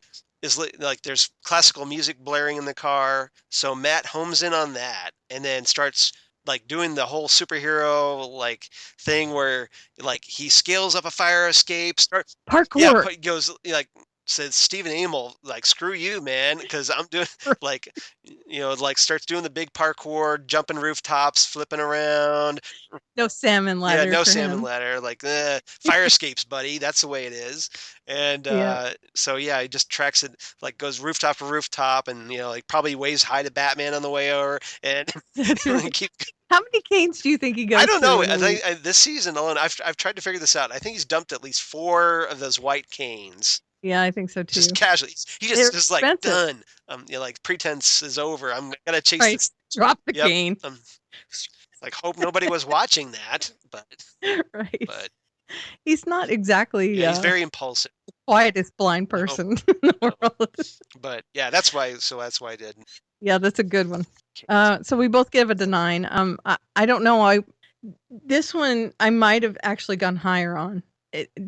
is like, there's classical music blaring in the car, so Matt homes in on that and then starts like doing the whole superhero like thing where like he scales up a fire escape, starts parkour, goes like says Stephen Amell, like, screw you, man, because I'm doing like starts doing the big parkour, jumping rooftops, flipping around. No salmon ladder. Yeah, no salmon ladder. Like fire escapes, buddy. That's the way it is. And he just tracks it, like goes rooftop to rooftop, and like probably waves hi to Batman on the way over, and How many canes do you think he goes? I don't know. I think this season alone, I've tried to figure this out. I think he's dumped at least 4 of those white canes. Yeah, I think so too. Just casually, he just like done. Like pretense is over. I'm gonna chase this Drop the Yep. cane. Like, hope nobody was watching that, but Right. He's not exactly yeah, he's very impulsive. quietest blind person in the world. But yeah, that's why I did. Yeah, that's a good one. So we both give it a 9. I don't know. This one I might have actually gone higher on.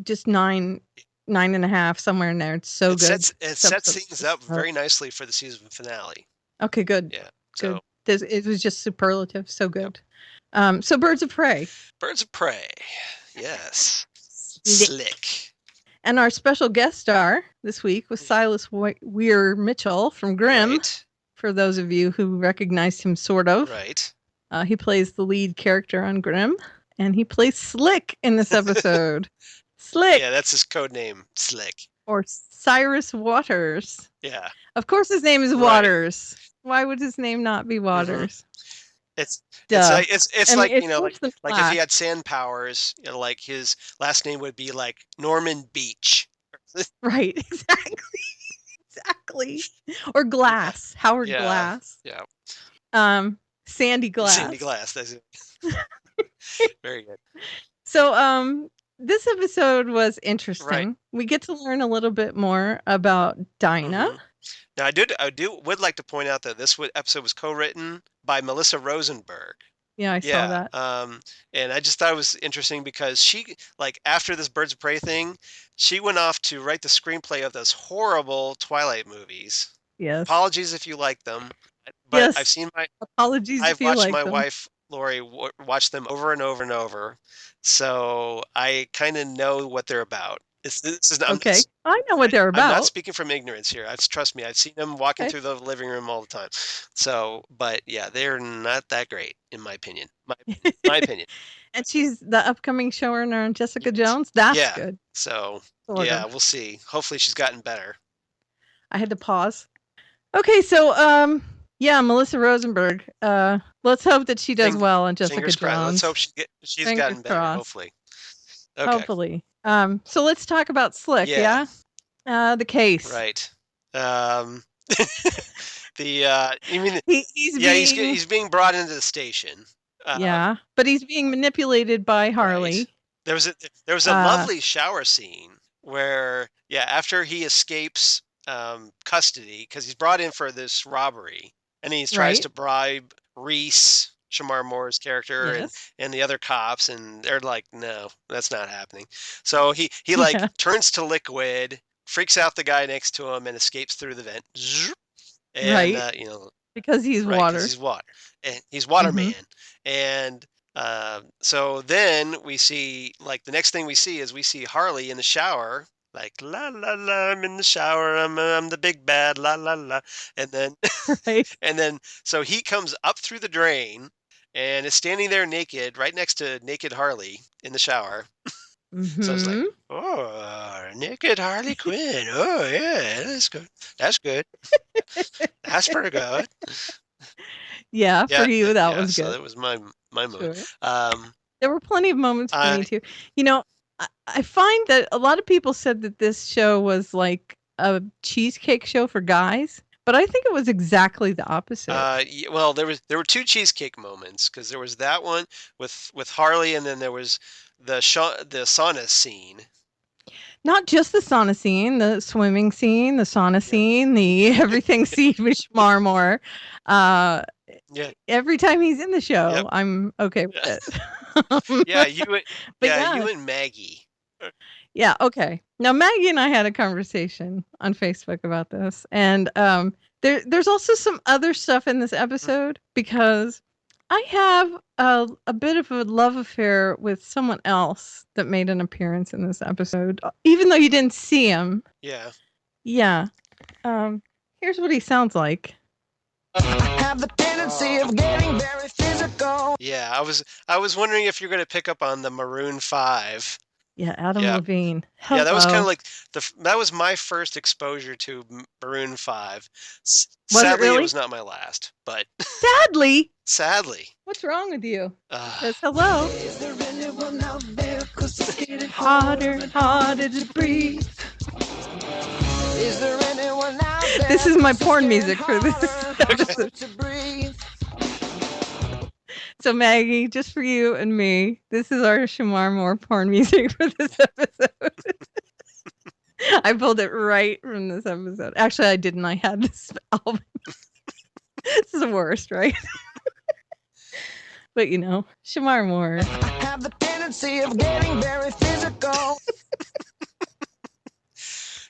Just 9.5, somewhere in there. It's so good. It sets things up very nicely for the season finale. Okay, good. Yeah. Good. So It was just superlative. So good. So Birds of Prey. Birds of Prey. Yes. Slick. And our special guest star this week was Silas Weir Mitchell from Grimm. Right. For those of you who recognized him, sort of. Right. He plays the lead character on Grimm, and he plays Slick in this episode. Slick. Yeah, that's his code name, Slick. Or Cyrus Waters. Yeah. Of course his name is Waters. Why would his name not be Waters? It's Duh. it's I like, mean, you know, it's like if he had sand powers, you know, like his last name would be like Norman Beach. Right, exactly. Or Glass. Howard Glass. Yeah. Sandy Glass. Sandy Glass, that's it. Very good. So this episode was interesting. Right. We get to learn a little bit more about Dinah. Now I would like to point out that this episode was co-written by Melissa Rosenberg. Yeah, I saw that. And I just thought it was interesting because she, like, after this Birds of Prey thing, she went off to write the screenplay of those horrible Twilight movies. Yes. Apologies if you like them, but Yes. I've watched my wife Lori watch them over and over and over, so I kind of know what they're about. Okay, I know what they're about. I'm not speaking from ignorance here. Trust me, I've seen them walking through the living room all the time. So, but yeah, they're not that great in my opinion. My opinion. And she's the upcoming showrunner on Jessica Jones. That's good. So Sort of. we'll see. Hopefully, she's gotten better. I had to pause. Okay, so Melissa Rosenberg. Let's hope that she does well on Jessica Jones. Let's hope she's gotten better. Hopefully. Okay. Hopefully. So let's talk about Slick. Yeah. The case. Right. You mean he's being brought into the station. But he's being manipulated by Harley. Right. There was a lovely shower scene where after he escapes custody, because he's brought in for this robbery, and he tries to bribe Reese, Shamar Moore's character, and the other cops, and they're like, no, that's not happening. So he turns to liquid, freaks out the guy next to him, and escapes through the vent. And because he's water. He's water, and he's water man. And so then we see, like, the next thing we see Harley in the shower, like, la la la, I'm in the shower, I'm the big bad, la la la, and then and then so he comes up through the drain and is standing there naked, right next to naked Harley in the shower. So it's like, oh, naked Harley Quinn. Oh yeah, that's good. That's good. That's pretty good. Yeah, for you that was good. So that was my moment. Sure. There were plenty of moments for me too. You know, I find that a lot of people said that this show was like a cheesecake show for guys, but I think it was exactly the opposite. Well, there were two cheesecake moments, because there was that one with Harley, and then there was the sauna scene. Not just the sauna scene, the swimming scene, the sauna scene, the everything scene with Shamar Moore. Every time he's in the show, I'm okay with it. You and Maggie. Yeah, okay. Now Maggie and I had a conversation on Facebook about this, and there's also some other stuff in this episode, because I have a bit of a love affair with someone else that made an appearance in this episode, even though you didn't see him. Yeah. Yeah. Here's what he sounds like. I have the tendency of getting very physical. Yeah, I was wondering if you're going to pick up on the Maroon 5. Yeah, Adam Levine. Hello. Yeah, that was kind of like that was my first exposure to Maroon 5. Sadly, it was not my last, but sadly. What's wrong with you? Says hello. Is there anyone out there? 'Cause it's getting harder and harder to breathe. Is there anyone out there? This is my porn music for this episode. So Maggie, just for you and me, this is our Shamar Moore porn music for this episode. I pulled it right from this episode. Actually, I didn't. I had this album. This is the worst, right? But Shamar Moore. Have the tendency of getting very physical.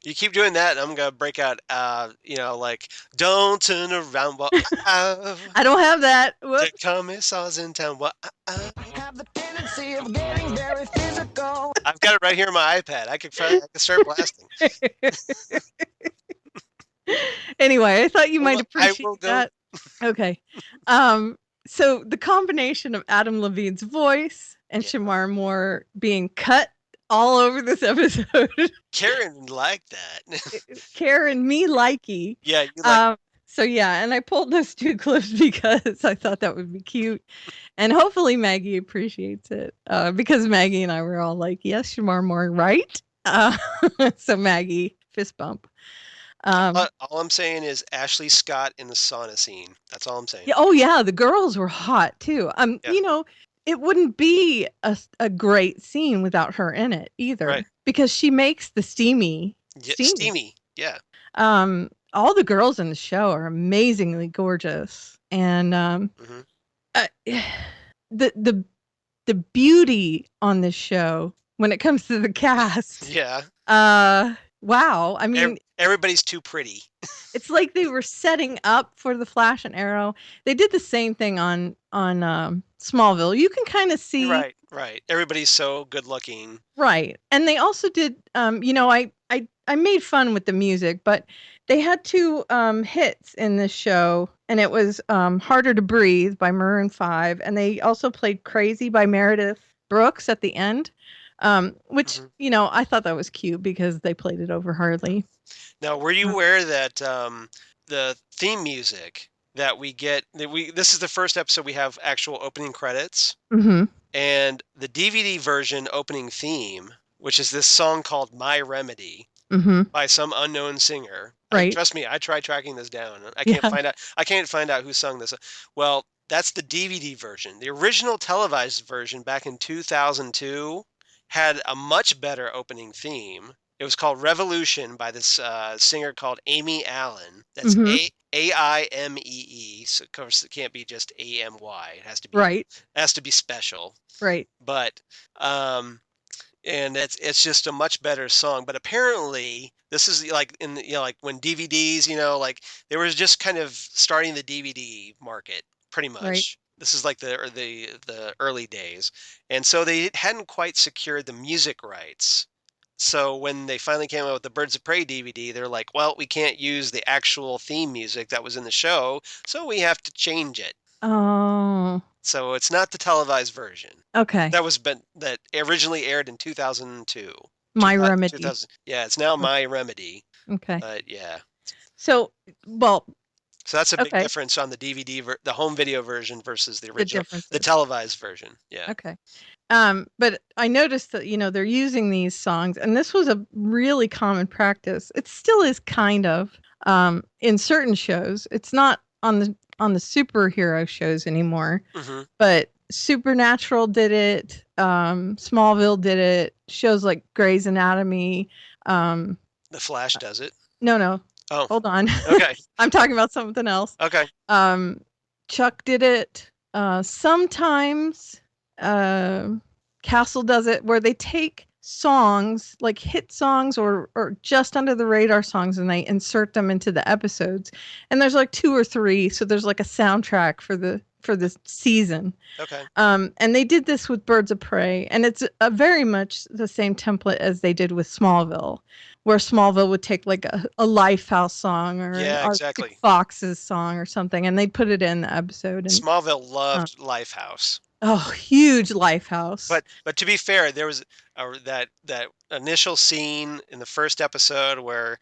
You keep doing that, and I'm gonna break out. Like don't turn around. Well, I don't have that. the commissar's in town. Well, Have the tendency of getting very physical. I've got it right here on my iPad. I could start blasting. Anyway, I thought you might I appreciate will go. that. Okay. So the combination of Adam Levine's voice and Shamar Moore being cut all over this episode. Karen liked that. Karen, me likey. Yeah, you like. So yeah, and I pulled those two clips because I thought that would be cute, and hopefully Maggie appreciates it because Maggie and I were all like, "Yes, Shamar Moore, right?" So Maggie, fist bump. All I'm saying is Ashley Scott in the sauna scene. That's all I'm saying. Yeah, oh yeah, the girls were hot too. Yeah. It wouldn't be a great scene without her in it either, Right. because she makes the steamy. Steamy. Yeah. All the girls in the show are amazingly gorgeous, and the beauty on this show when it comes to the cast. Yeah. Wow. I mean, everybody's too pretty. it's like they were setting up for the Flash and Arrow. They did the same thing on Smallville. You can kind of see. Right. Everybody's so good looking. Right. And they also did, I made fun with the music, but they had two hits in this show, and it was Harder to Breathe by Maroon 5, and they also played Crazy by Meredith Brooks at the end, which, I thought that was cute because they played it over Harley. Now, were you aware that the theme music that we get, this is the first episode we have actual opening credits, and the DVD version opening theme, which is this song called My Remedy by some unknown singer. Right. Trust me, I tried tracking this down. I can't find out who sung this. Well, that's the DVD version. The original televised version back in 2002 had a much better opening theme. It was called Revolution by this singer called Amy Allen. That's Aimee. So of course it can't be just AMY. It has to be right. It has to be special. Right. But and it's just a much better song. But apparently this is like like when DVDs, like they were just kind of starting the DVD market pretty much. Right. This is like the early days, and so they hadn't quite secured the music rights. So when they finally came out with the Birds of Prey DVD, they're like, well, we can't use the actual theme music that was in the show, so we have to change it. Oh. So it's not the televised version. Okay. That originally aired in 2002. My Remedy. Yeah, it's now My Remedy. Okay. But yeah. So that's a big difference on the DVD, the home video version versus the original, the televised version. Yeah. Okay. But I noticed that, they're using these songs, and this was a really common practice. It still is kind of, in certain shows. It's not on the superhero shows anymore, but Supernatural did it. Smallville did it. Shows like Grey's Anatomy. The Flash does it. No. Oh, hold on. Okay. I'm talking about something else. Okay. Chuck did it. Sometimes Castle does it, where they take songs, like hit songs or just under the radar songs, and they insert them into the episodes. And there's like 2 or 3, so there's like a soundtrack for the season. Okay. And they did this with Birds of Prey, and it's very much the same template as they did with Smallville, where Smallville would take like a Lifehouse song or an Arctic Fox's song or something, and they'd put it in the episode. And Smallville loved Lifehouse. Oh, huge Lifehouse. But to be fair, there was that initial scene in the first episode where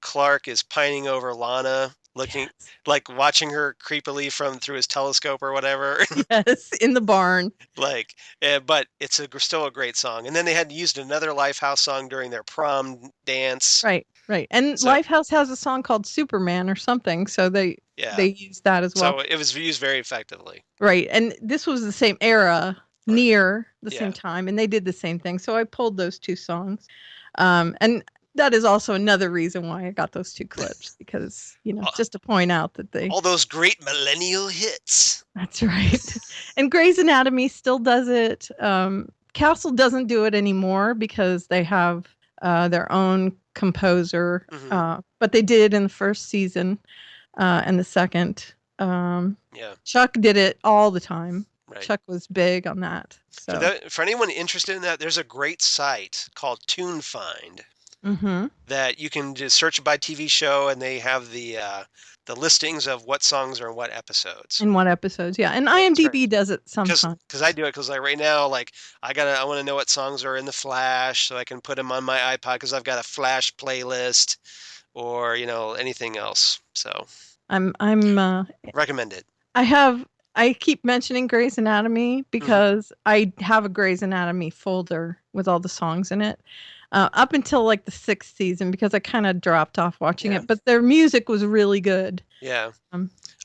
Clark is pining over Lana, looking like watching her creepily through his telescope or whatever. Yes, in the barn. But it's still a great song. And then they had used another Lifehouse song during their prom dance. Right. Right. And So- Lifehouse has a song called Superman or something, so they Yeah. used that as well. So it was used very effectively. Right. And this was the same era, Right. near the Yeah. same time, and they did the same thing. So I pulled those two songs. And that is also another reason why I got those two clips, because, just to point out that they... All those great millennial hits. That's right. And Grey's Anatomy still does it. Castle doesn't do it anymore because they have their own composer. Mhm. But they did in the first season and the second. Yeah. Chuck did it all the time. Right. Chuck was big on that. So. For anyone interested in that, there's a great site called TuneFind Mm-hmm. that you can just search by TV show, and they have the listings of what songs are in what episodes. In what episodes? Yeah, and That's IMDb does it sometimes. Because I do it because like right now, like I want to know what songs are in the Flash so I can put them on my iPod because I've got a Flash playlist, or anything else. So I'm recommend it. I keep mentioning Grey's Anatomy because I have a Grey's Anatomy folder with all the songs in it. Up until like the 6th season, because I kind of dropped off watching it, but their music was really good. Yeah.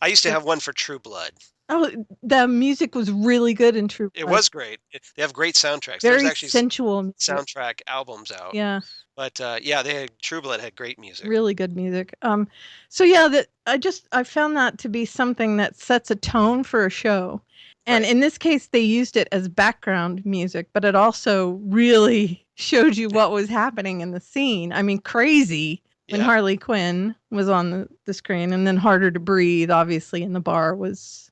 I used to have one for True Blood. Oh, the music was really good in True Blood. It was great. They have great soundtracks. Very There's actually sensual music. soundtrack albums out. Yeah. But True Blood had great music. Really good music. So yeah, I found that to be something that sets a tone for a show. And in this case, they used it as background music, but it also really showed you what was happening in the scene. I mean, crazy when Harley Quinn was on the screen, and then Harder to Breathe, obviously, in the bar was,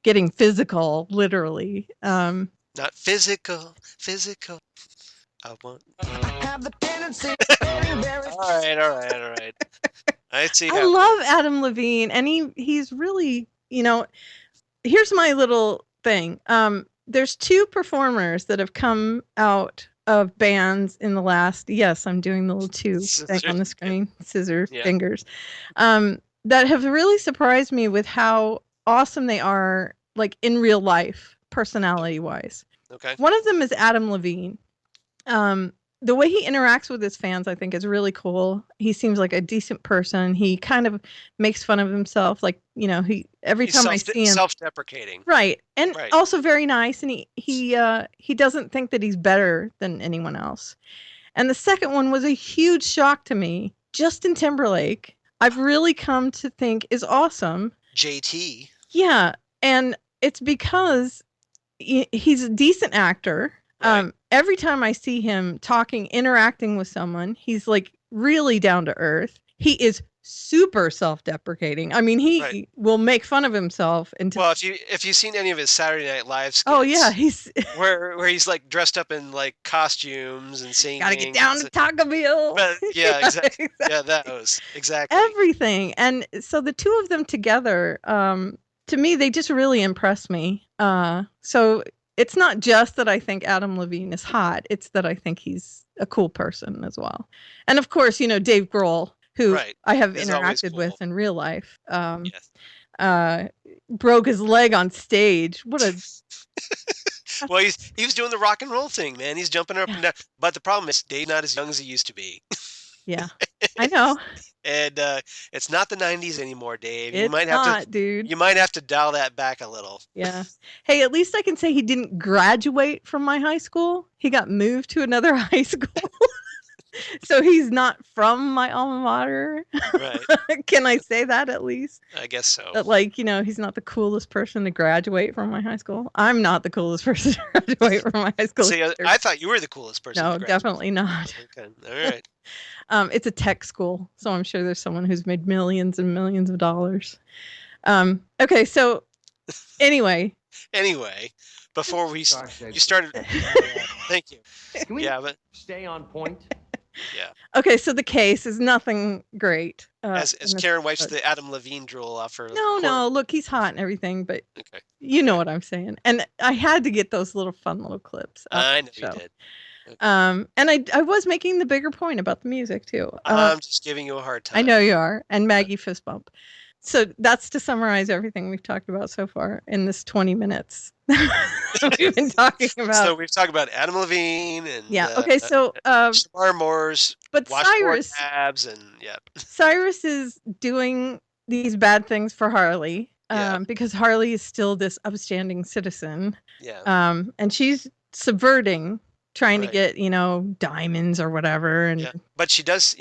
getting physical, literally. Not physical. I want. Have the tendency. All right. I see. I love Adam Levine, and he's really, here's my little thing. There's 2 performers that have come out of bands in the last, yes, I'm doing the little 2 thing on the screen, scissor fingers, that have really surprised me with how awesome they are, like in real life, personality wise. Okay. One of them is Adam Levine. The way he interacts with his fans, I think, is really cool. He seems like a decent person. He kind of makes fun of himself, like, every time I see him, self-deprecating, right, and also very nice. And he doesn't think that he's better than anyone else. And the second one was a huge shock to me. Justin Timberlake, I've really come to think is awesome. JT. Yeah, and it's because he's a decent actor. Right. Every time I see him interacting with someone, he's like really down to earth. He is super self-deprecating. I mean, he will make fun of himself until. Well, if you've seen any of his Saturday Night Live skits, oh yeah, he's where he's like dressed up in like costumes and singing. Gotta get down to Taco Bell. But, yeah, exactly. Yeah, those exactly. Everything, and so the 2 of them together, to me, they just really impress me. So. It's not just that I think Adam Levine is hot. It's that I think he's a cool person as well. And of course, Dave Grohl, who I have interacted with in real life, broke his leg on stage. What a... Well, he was doing the rock and roll thing, man. He's jumping up and down. But the problem is Dave's not as young as he used to be. Yeah, I know. And it's not the 90s anymore, Dave. You might have to dial that back a little. Yeah. Hey, at least I can say he didn't graduate from my high school. He got moved to another high school. So he's not from my alma mater. Right. Can I say that at least? I guess so. That, he's not the coolest person to graduate from my high school. I'm not the coolest person to graduate from my high school. See, I thought you were the coolest person. No, definitely not. Okay. All right. It's a tech school, so I'm sure there's someone who's made millions and millions of dollars. Okay, so anyway, before you started, thank you. Can we stay on point? Yeah. Okay, so the case is nothing great. As Karen wipes the Adam Levine drool off her. No, look, he's hot and everything, but you know what I'm saying. And I had to get those fun little clips. I know you did. Okay. And I was making the bigger point about the music too. I'm just giving you a hard time. I know you are, and Maggie fist bump. So that's to summarize everything we've talked about so far in this 20 minutes we've been talking about. So we've talked about Adam Levine and Yeah. Okay. So, Shamar Moore's but washboard abs and Cyrus is doing these bad things for Harley, because Harley is still this upstanding citizen. Yeah. And she's subverting, trying to Right. get, diamonds or whatever. And Yeah. But she does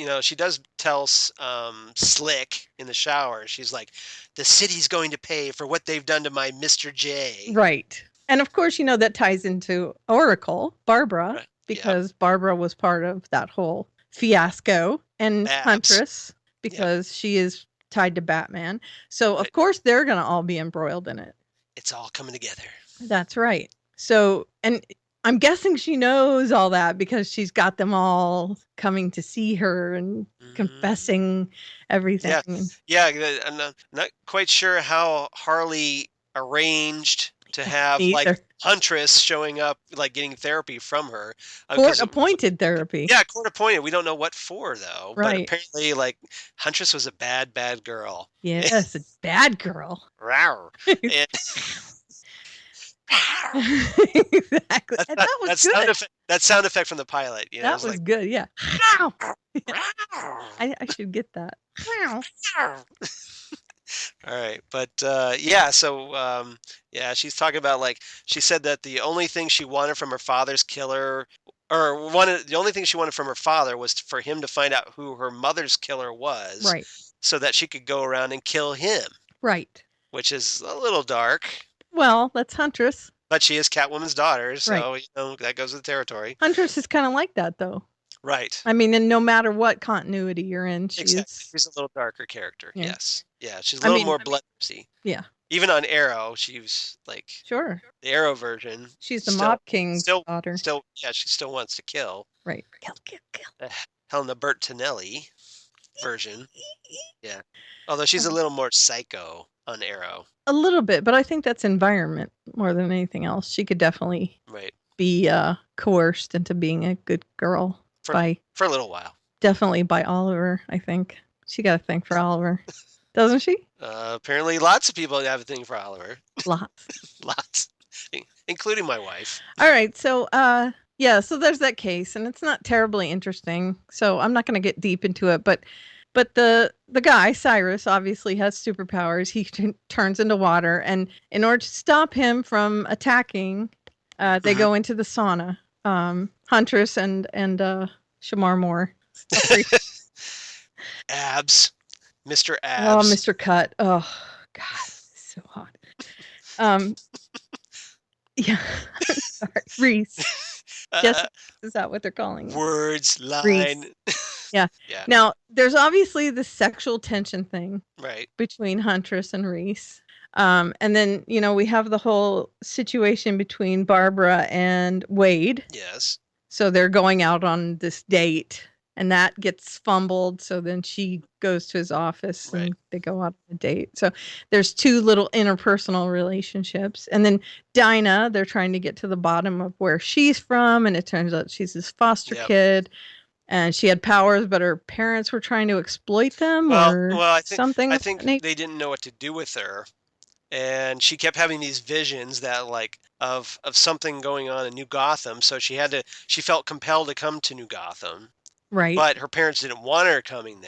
tell Slick in the shower. She's like, the city's going to pay for what they've done to my Mr. J. right. And of course, that ties into Oracle, Barbara, Right. because Barbara was part of that whole fiasco, and Babs. Huntress, because she is tied to Batman. So, of course, they're going to all be embroiled in it. It's all coming together. That's right. So, and I'm guessing she knows all that because she's got them all coming to see her and confessing everything. Yeah. I'm not quite sure how Harley arranged to have like Huntress showing up, like getting therapy from her. Court-appointed therapy. Yeah, court-appointed. We don't know what for, though. Right. But apparently, like, Huntress was a bad girl. Yes, a bad girl. Rawr. Exactly. And that was good. That sound effect from the pilot. That was good, yeah. I should get that. All right, but so she's talking about, like, she said that the only thing she wanted from her father's killer, the only thing she wanted from her father was for him to find out who her mother's killer was, right? So that she could go around and kill him, right? Which is a little dark. Well, that's Huntress. But she is Catwoman's daughter, so that goes with the territory. Huntress is kind of like that, though. Right. I mean, and no matter what continuity you're in, she's a little darker character. Yeah. Yes. Yeah, she's a little more bloodthirsty. Yeah. Even on Arrow, she was like the Arrow version. She's the Mob King's daughter. She still wants to kill. Right. Kill. Helena Bertinelli version. Yeah. Although she's a little more psycho on Arrow. A little bit, but I think that's environment more than anything else. She could definitely be coerced into being a good girl for a little while. Definitely by Oliver, I think. She got a thing for Oliver. Doesn't she? Apparently lots of people have a thing for Oliver. Lots. Including my wife. All right, so so there's that case, and it's not terribly interesting, so I'm not going to get deep into it, but the guy, Cyrus, obviously has superpowers. He turns into water, and in order to stop him from attacking, they go into the sauna. Huntress and Shamar Moore. Abs. Mr. Abs. Oh, Mr. Cut. Oh, God, so hot. Yeah. Sorry. Reese. Yes, is that what they're calling it? Words, line. Yeah. Now, there's obviously the sexual tension thing between Huntress and Reese. And then, we have the whole situation between Barbara and Wade. Yes. So they're going out on this date, and that gets fumbled. So then she goes to his office and they go out on a date. So there's two little interpersonal relationships. And then Dinah, they're trying to get to the bottom of where she's from. And it turns out she's this foster kid. And she had powers, but her parents were trying to exploit them I think they didn't know what to do with her. And she kept having these visions that of something going on in New Gotham. So she felt compelled to come to New Gotham. Right. But her parents didn't want her going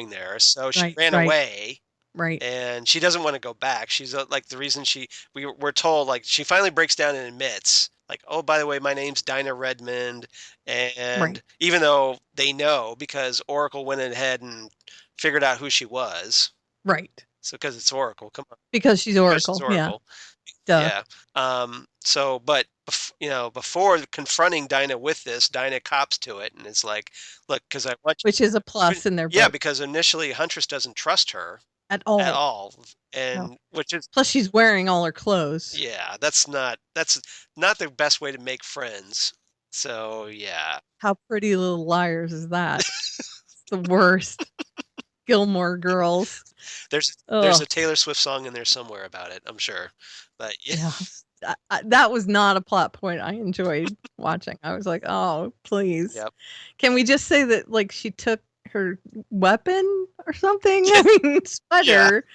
there. So she ran away. Right. And she doesn't want to go back. She's the reason we're told, she finally breaks down and admits, oh, by the way, my name's Dinah Redmond. And even though they know, because Oracle went ahead and figured out who she was. Right. So because it's Oracle, come on. Because she's Oracle. Yeah. Duh. Yeah. So, but before confronting Dinah with this, Dinah cops to it and is like, "Look, because I want you." Which is a plus in their book. Yeah, because initially Huntress doesn't trust her at all, and which is plus she's wearing all her clothes. Yeah, that's not the best way to make friends. So yeah. How Pretty Little Liars is that? The worst. Gilmore Girls. There's a Taylor Swift song in there somewhere about it, I'm sure. But yeah. That was not a plot point I enjoyed watching. I was like, oh, please. Yep. Can we just say that she took her weapon or something. I mean, sweater.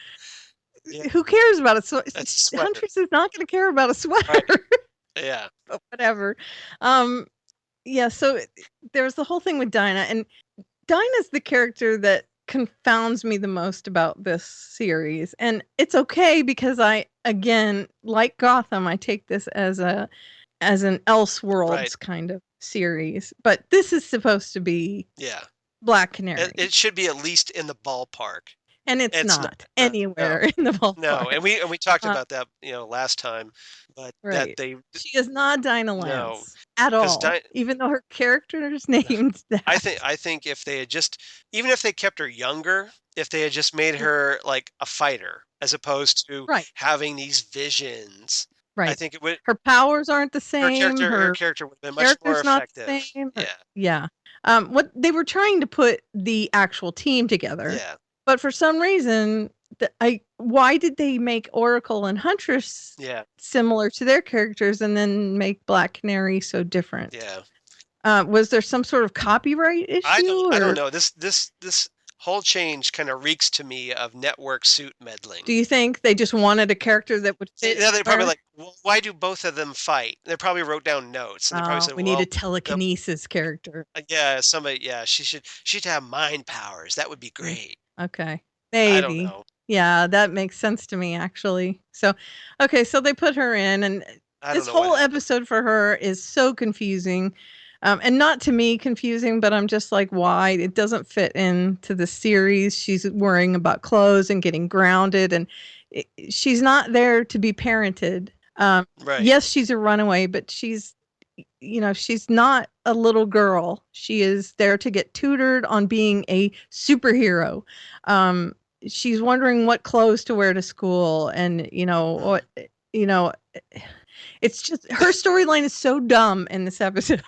Yeah. Who cares about a sweater? That's a sweater. Huntress is not going to care about a sweater. Yeah. But whatever. Yeah, so there's the whole thing with Dinah, and Dinah's the character that confounds me the most about this series. And it's okay because I, again, like Gotham, I take this as an Elseworlds kind of series. But this is supposed to be Black Canary. It should be at least in the ballpark. And it's not anywhere in the ballpark. No, and we talked about that, last time, but that she is not Dinah Lance at all. Even though her character's named that. I think if they had even if they kept her younger, if they had just made her like a fighter as opposed to having these visions. Right. I think it would. Her powers aren't the same. Her character would have been much more effective. Not the same. What they were trying to put the actual team together. Yeah. But for some reason, why did they make Oracle and Huntress similar to their characters and then make Black Canary so different? Yeah. Was there some sort of copyright issue? I don't know. This whole change kind of reeks to me of network suit meddling. Do you think they just wanted a character that would fit? Yeah, they're probably like, well, why do both of them fight? They probably wrote down notes. And they probably said, we need a telekinesis character. Yeah, somebody. Yeah, she'd have mind powers. That would be great. Okay, maybe. I don't know. Yeah, that makes sense to me actually. So, okay, so they put her in, and this whole episode for her is so confusing. And not to me confusing, but I'm just like, why? It doesn't fit into the series. She's worrying about clothes and getting grounded, and she's not there to be parented. Yes, she's a runaway, but she's not a little girl. She is there to get tutored on being a superhero. She's wondering what clothes to wear to school, and it's just her storyline is so dumb in this episode.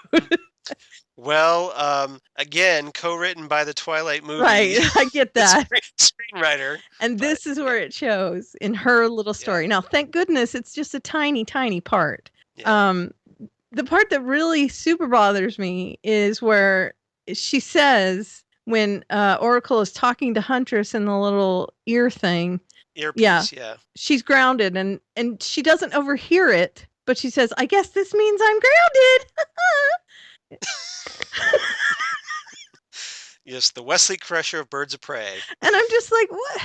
Well, again, co-written by the Twilight movie. Right, I get that. Screenwriter. And this is where it shows in her little story. Now, thank goodness it's just a tiny, tiny part. Yeah. The part that really super bothers me is where she says when Oracle is talking to Huntress in the little ear thing. Earpiece, yeah. She's grounded, and she doesn't overhear it, but she says, I guess this means I'm grounded. Yes, the Wesley Crusher of Birds of Prey. And I'm just like, what?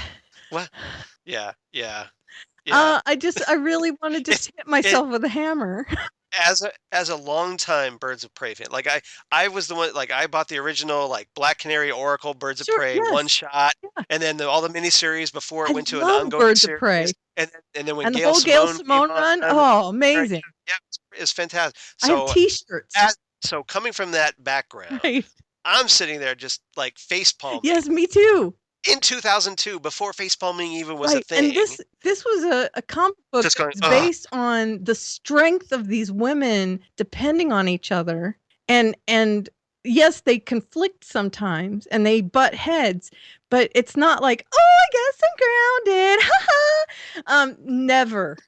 What? Yeah. I really wanted to hit myself with a hammer. As a longtime Birds of Prey fan, like I was the one, like I bought the original like Black Canary, Oracle, Birds of Prey one shot, and then all the miniseries before it went to an ongoing Birds series. Of Prey. And then when the whole Gail Simone run, amazing! Yeah, it's fantastic. So I have T-shirts. So coming from that background, I'm sitting there just like facepalming. Yes, me too. In 2002, before facepalming even was a thing. And this was a comic book based on the strength of these women depending on each other. And yes, they conflict sometimes and they butt heads, but it's not like, oh, I guess I'm grounded.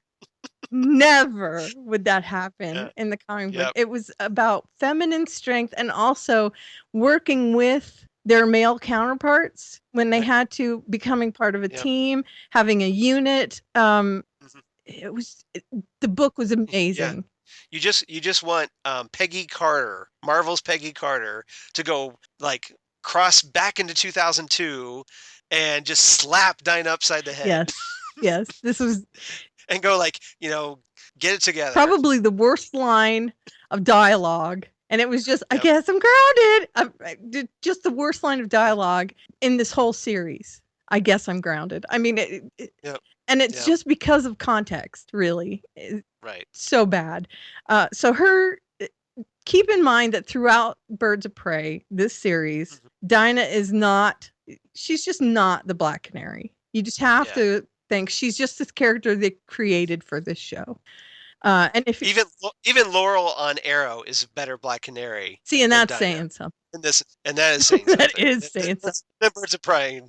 Never would that happen in the comic book. It was about feminine strength and also working with their male counterparts when they had to, becoming part of a team, having a unit. The book was amazing. You just want Peggy Carter, Marvel's Peggy Carter, to go like cross back into 2002 and just slap Dinah upside the head. Yes. This was and go like, get it together. Probably the worst line of dialogue. And it was just, I guess I'm grounded. Just the worst line of dialogue in this whole series. I guess I'm grounded. I mean, and it's just because of context, really. Right. So bad. Keep in mind that throughout Birds of Prey, this series, Dinah she's just not the Black Canary. You just have to think she's just this character they created for this show. And if even Laurel on Arrow is a better Black Canary. See, and that's saying something. And that is saying something. That is saying something. The Birds of Prey.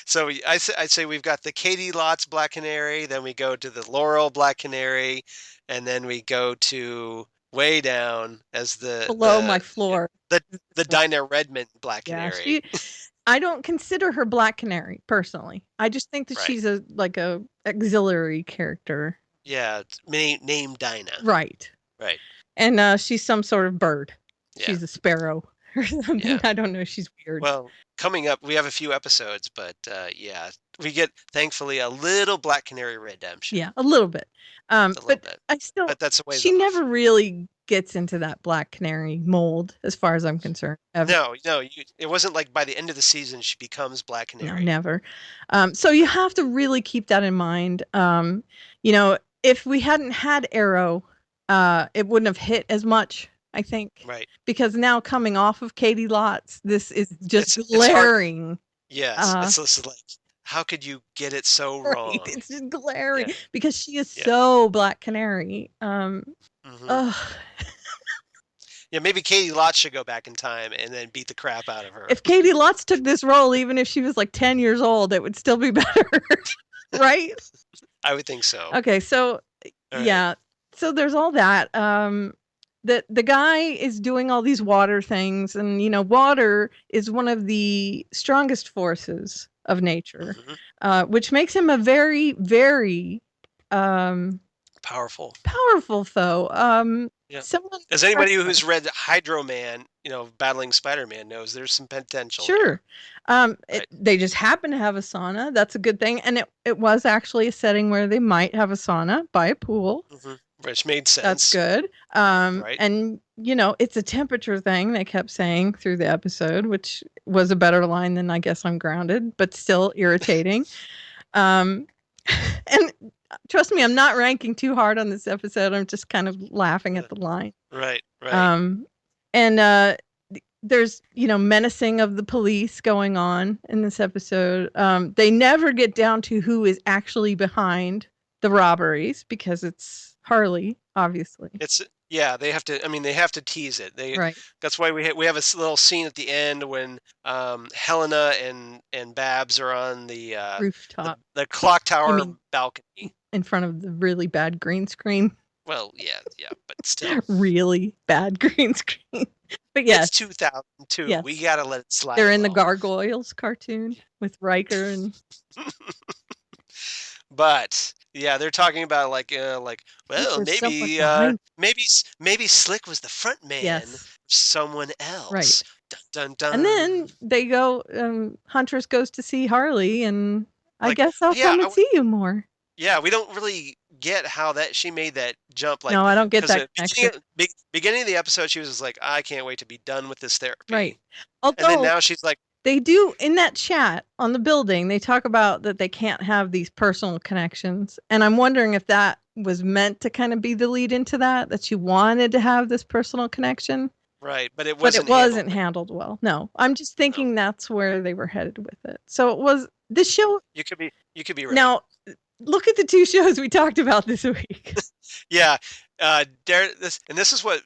So I'd say we've got the Katie Lots Black Canary, then we go to the Laurel Black Canary, and then we go to way down as the below my floor. the Dinah Redmond Black Yeah, Canary. I don't consider her Black Canary personally. I just think that Right. she's a auxiliary character. Yeah, named Dinah. Right. Right. And she's some sort of bird. Yeah. She's a sparrow or something. Yeah. I don't know. She's weird. Well, coming up, we have a few episodes, but yeah, we get thankfully a little Black Canary redemption. Yeah, a little bit. But bit. I still. But that's a ways She off. never really gets into that Black Canary mold, as far as I'm concerned. Ever. No, it wasn't like by the end of the season she becomes Black Canary. No, never. So you have to really keep that in mind. If we hadn't had Arrow, it wouldn't have hit as much, I think. Right. Because now coming off of Katie Lotz, this is just It's glaring. Yes, it's just like, how could you get it so wrong? It's just glaring Yeah. because she is so Black Canary. Yeah, maybe Katie Lotz should go back in time and then beat the crap out of her. If Katie Lotz took this role, even if she was like 10 years old, it would still be better, right? I would think so. Okay, so yeah, so there's all that. The guy is doing all these water things, and water is one of the strongest forces of nature, which makes him a very, very powerful foe. Yeah. Someone As anybody who's read Hydro Man, battling Spider-Man knows, there's some potential. Sure. Right. They just happen to have a sauna. That's a good thing. And it was actually a setting where they might have a sauna by a pool. Which made sense. That's good. Right. And, it's a temperature thing, they kept saying through the episode, which was a better line than I Guess I'm Grounded, but still irritating. And trust me, I'm not ranking too hard on this episode. I'm just kind of laughing at the line. Right. And there's, menacing of the police going on in this episode. They never get down to who is actually behind the robberies because it's Harley, obviously. They have to tease it. Right. That's why we have a little scene at the end when Helena and Babs are on the rooftop, the clock tower balcony in front of the really bad green screen. Well, yeah, but still. Really bad green screen. But yes. It's 2002. Yes. We got to let it slide. They're in the Gargoyles cartoon with Riker and But yeah, they're talking about maybe Slick was the front man. Yes. Someone else. Right. Dun, dun, dun. And then they go, Huntress goes to see Harley, and I guess I'll come and see you more. Yeah, we don't really get how she made that jump. No, I don't get that connection. Beginning of the episode, she was just like, I can't wait to be done with this therapy. Right. Although, and then now she's like, they do, in that chat on the building, they talk about that they can't have these personal connections. And I'm wondering if that was meant to kind of be the lead into that she wanted to have this personal connection. Right, but it wasn't handled well. No, I'm just thinking that's where they were headed with it. So it was this show. You could be right. Now, look at the two shows we talked about this week. Yeah, this is what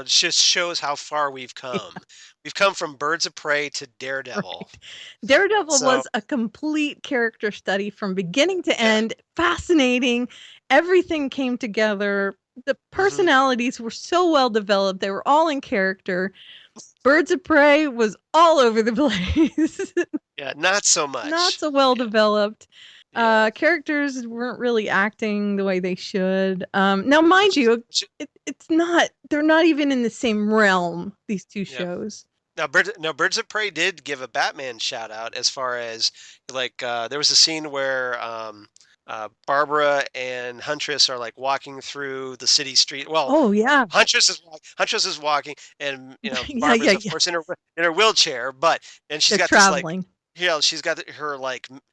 just shows how far we've come. We've come from Birds of Prey to Daredevil. Right. Daredevil was a complete character study from beginning to end. Fascinating. Everything came together. The personalities were so well developed. They were all in character. Birds of Prey was all over the place. Yeah, not so much. Not so well developed. Characters weren't really acting the way they should. Now, mind you, it's not. They're not even in the same realm. These two shows. Now, Birds of Prey did give a Batman shout out as far as there was a scene where Barbara and Huntress are walking through the city street. Well, oh yeah, Huntress is walking, and Barbara's of course in her wheelchair, and she's got traveling. She's got her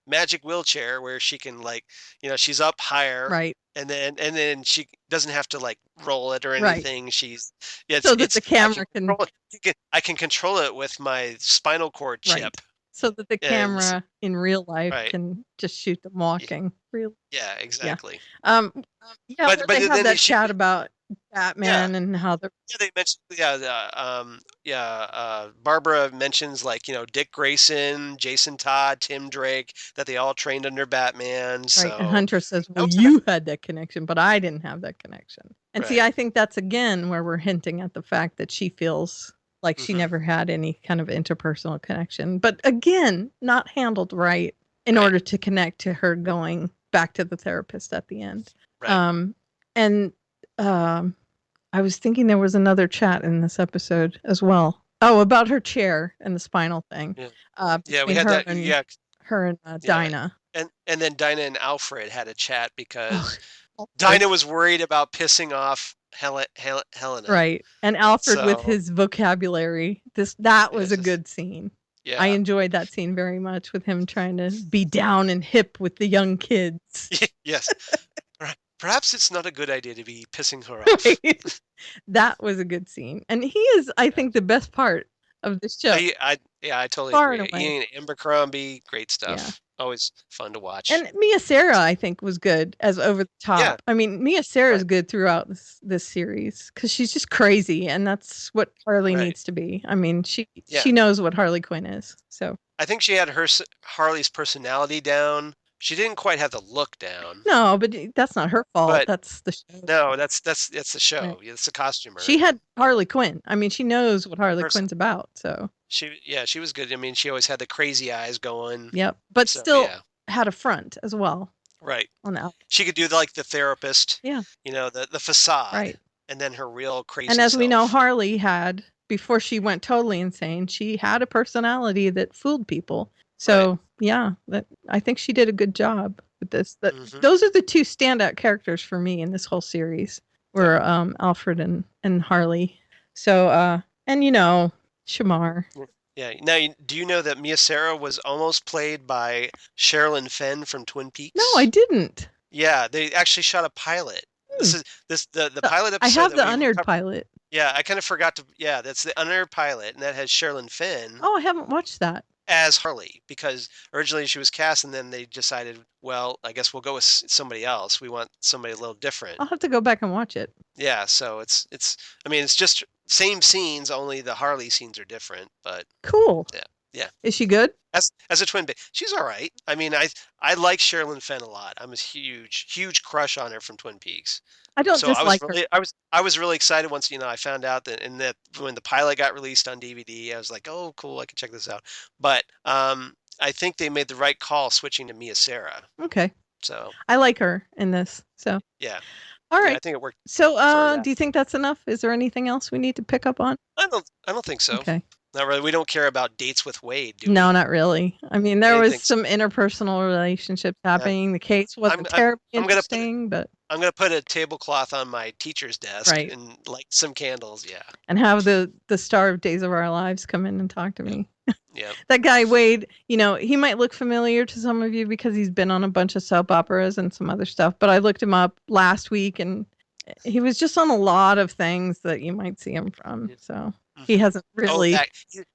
magic wheelchair where she can she's up higher, right, and then she doesn't have to roll it or anything. Right. She's so that the camera I can control it with my spinal cord chip. Right. So that the camera in real life can just shoot them walking. Yeah, exactly. Yeah. But they have that chat about Batman and how they're. Yeah, they mentioned. Barbara mentions Dick Grayson, Jason Todd, Tim Drake, that they all trained under Batman. So. Right, and Hunter says, "Well, you had that connection, but I didn't have that connection." And see, I think that's again where we're hinting at the fact that she feels like she never had any kind of interpersonal connection. But again, not handled right in order to connect to her going back to the therapist at the end. Right. I was thinking there was another chat in this episode as well. Oh, about her chair and the spinal thing. Yeah, we had her that. And, her and Dinah. And then Dinah and Alfred had a chat because Dinah was worried about pissing off Helena. Right. And Alfred with his vocabulary. That was a good scene. Yeah. I enjoyed that scene very much with him trying to be down and hip with the young kids. Yes. Perhaps it's not a good idea to be pissing her off. Right. That was a good scene. And he is, I think, the best part of this show. I totally Far agree. and away. Ian Abercrombie, great stuff. Yeah. Always fun to watch. And Mia Sara, I think, was good as over the top. Yeah. I mean, Mia Sara is good throughout this series because she's just crazy, and that's what Harley needs to be. I mean, she knows what Harley Quinn is. So I think she had Harley's personality down. She didn't quite have the look down. No, but that's not her fault. That's the show. No, that's the show. Right. It's the costumer. She had Harley Quinn. I mean, she knows what Harley Quinn's about. So she was good. I mean, she always had the crazy eyes going. Yep, but still had a front as well. Right. On the outside. She could do the therapist. Yeah. You know, the facade. Right. And then her real crazy. And as we know, Harley had, before she went totally insane, she had a personality that fooled people. So I think she did a good job with this. Those are the two standout characters for me in this whole series, were Alfred and Harley. So and Shamar. Yeah. Now, do you know that Mia Sara was almost played by Sherilyn Fenn from Twin Peaks? No, I didn't. Yeah, they actually shot a pilot. This is the pilot episode. I have the unaired pilot. Yeah, I kind of forgot to. Yeah, that's the unaired pilot, and that has Sherilyn Fenn. Oh, I haven't watched that. As Harley, because originally she was cast, and then they decided, well, I guess we'll go with somebody else. We want somebody a little different. I'll have to go back and watch it. Yeah, so it's. I mean, it's just same scenes, only the Harley scenes are different. But cool. Yeah. Is she good? As a twin, she's all right. I mean, I like Sherilyn Fenn a lot. I'm a huge crush on her from Twin Peaks. I don't dislike her. I was really excited once I found out that when the pilot got released on DVD, I was like, oh, cool, I can check this out. But I think they made the right call switching to Mia Sara. Okay. So I like her in this. So yeah. All right. Yeah, I think it worked. So do you think that's enough? Is there anything else we need to pick up on? I don't think so. Okay. Not really. We don't care about dates with Wade, do we? No, not really. I mean, there was some interpersonal relationships happening. The case wasn't terribly interesting, but I'm gonna put a tablecloth on my teacher's desk Right. and light some candles. Yeah. and have the star of Days of Our Lives come in and talk to me. Yeah. That guy Wade, he might look familiar to some of you because he's been on a bunch of soap operas and some other stuff. But I looked him up last week, and he was just on a lot of things that you might see him from. So he hasn't really.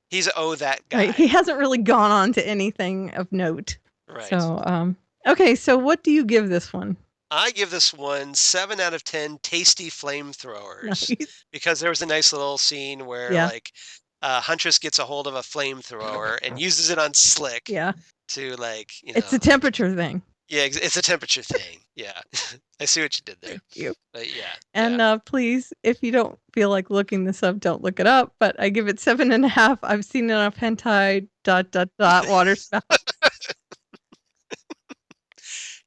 He's that guy. Right, he hasn't really gone on to anything of note. Right. So okay. So what do you give this one? I give this one 7 out of 10 tasty flamethrowers. Nice. Because there was a nice little scene where Huntress gets a hold of a flamethrower and uses it on Slick. Yeah. To It's a temperature thing. Yeah, it's a temperature thing. Yeah. I see what you did there. Thank you. But yeah. And please, if you don't feel like looking this up, don't look it up. But I give it 7.5. I've seen enough hentai ... water spout.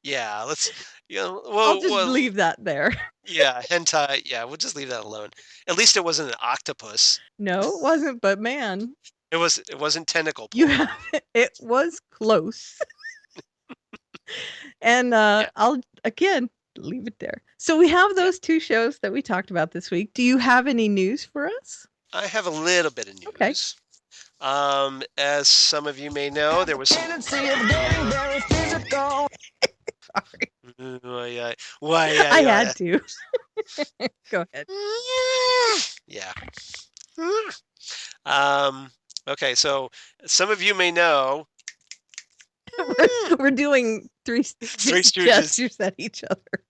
Yeah, let's. I'll just leave that there. Yeah, hentai. Yeah, we'll just leave that alone. At least it wasn't an octopus. No, it wasn't. But man, it wasn't tentacle. It was close. And I'll again leave it there. So we have those two shows that we talked about this week. Do you have any news for us? I have a little bit of news. Okay. As some of you may know, there was some. Why? I had to. Go ahead. Yeah. Okay, so some of you may know. We're doing three gestures at each other.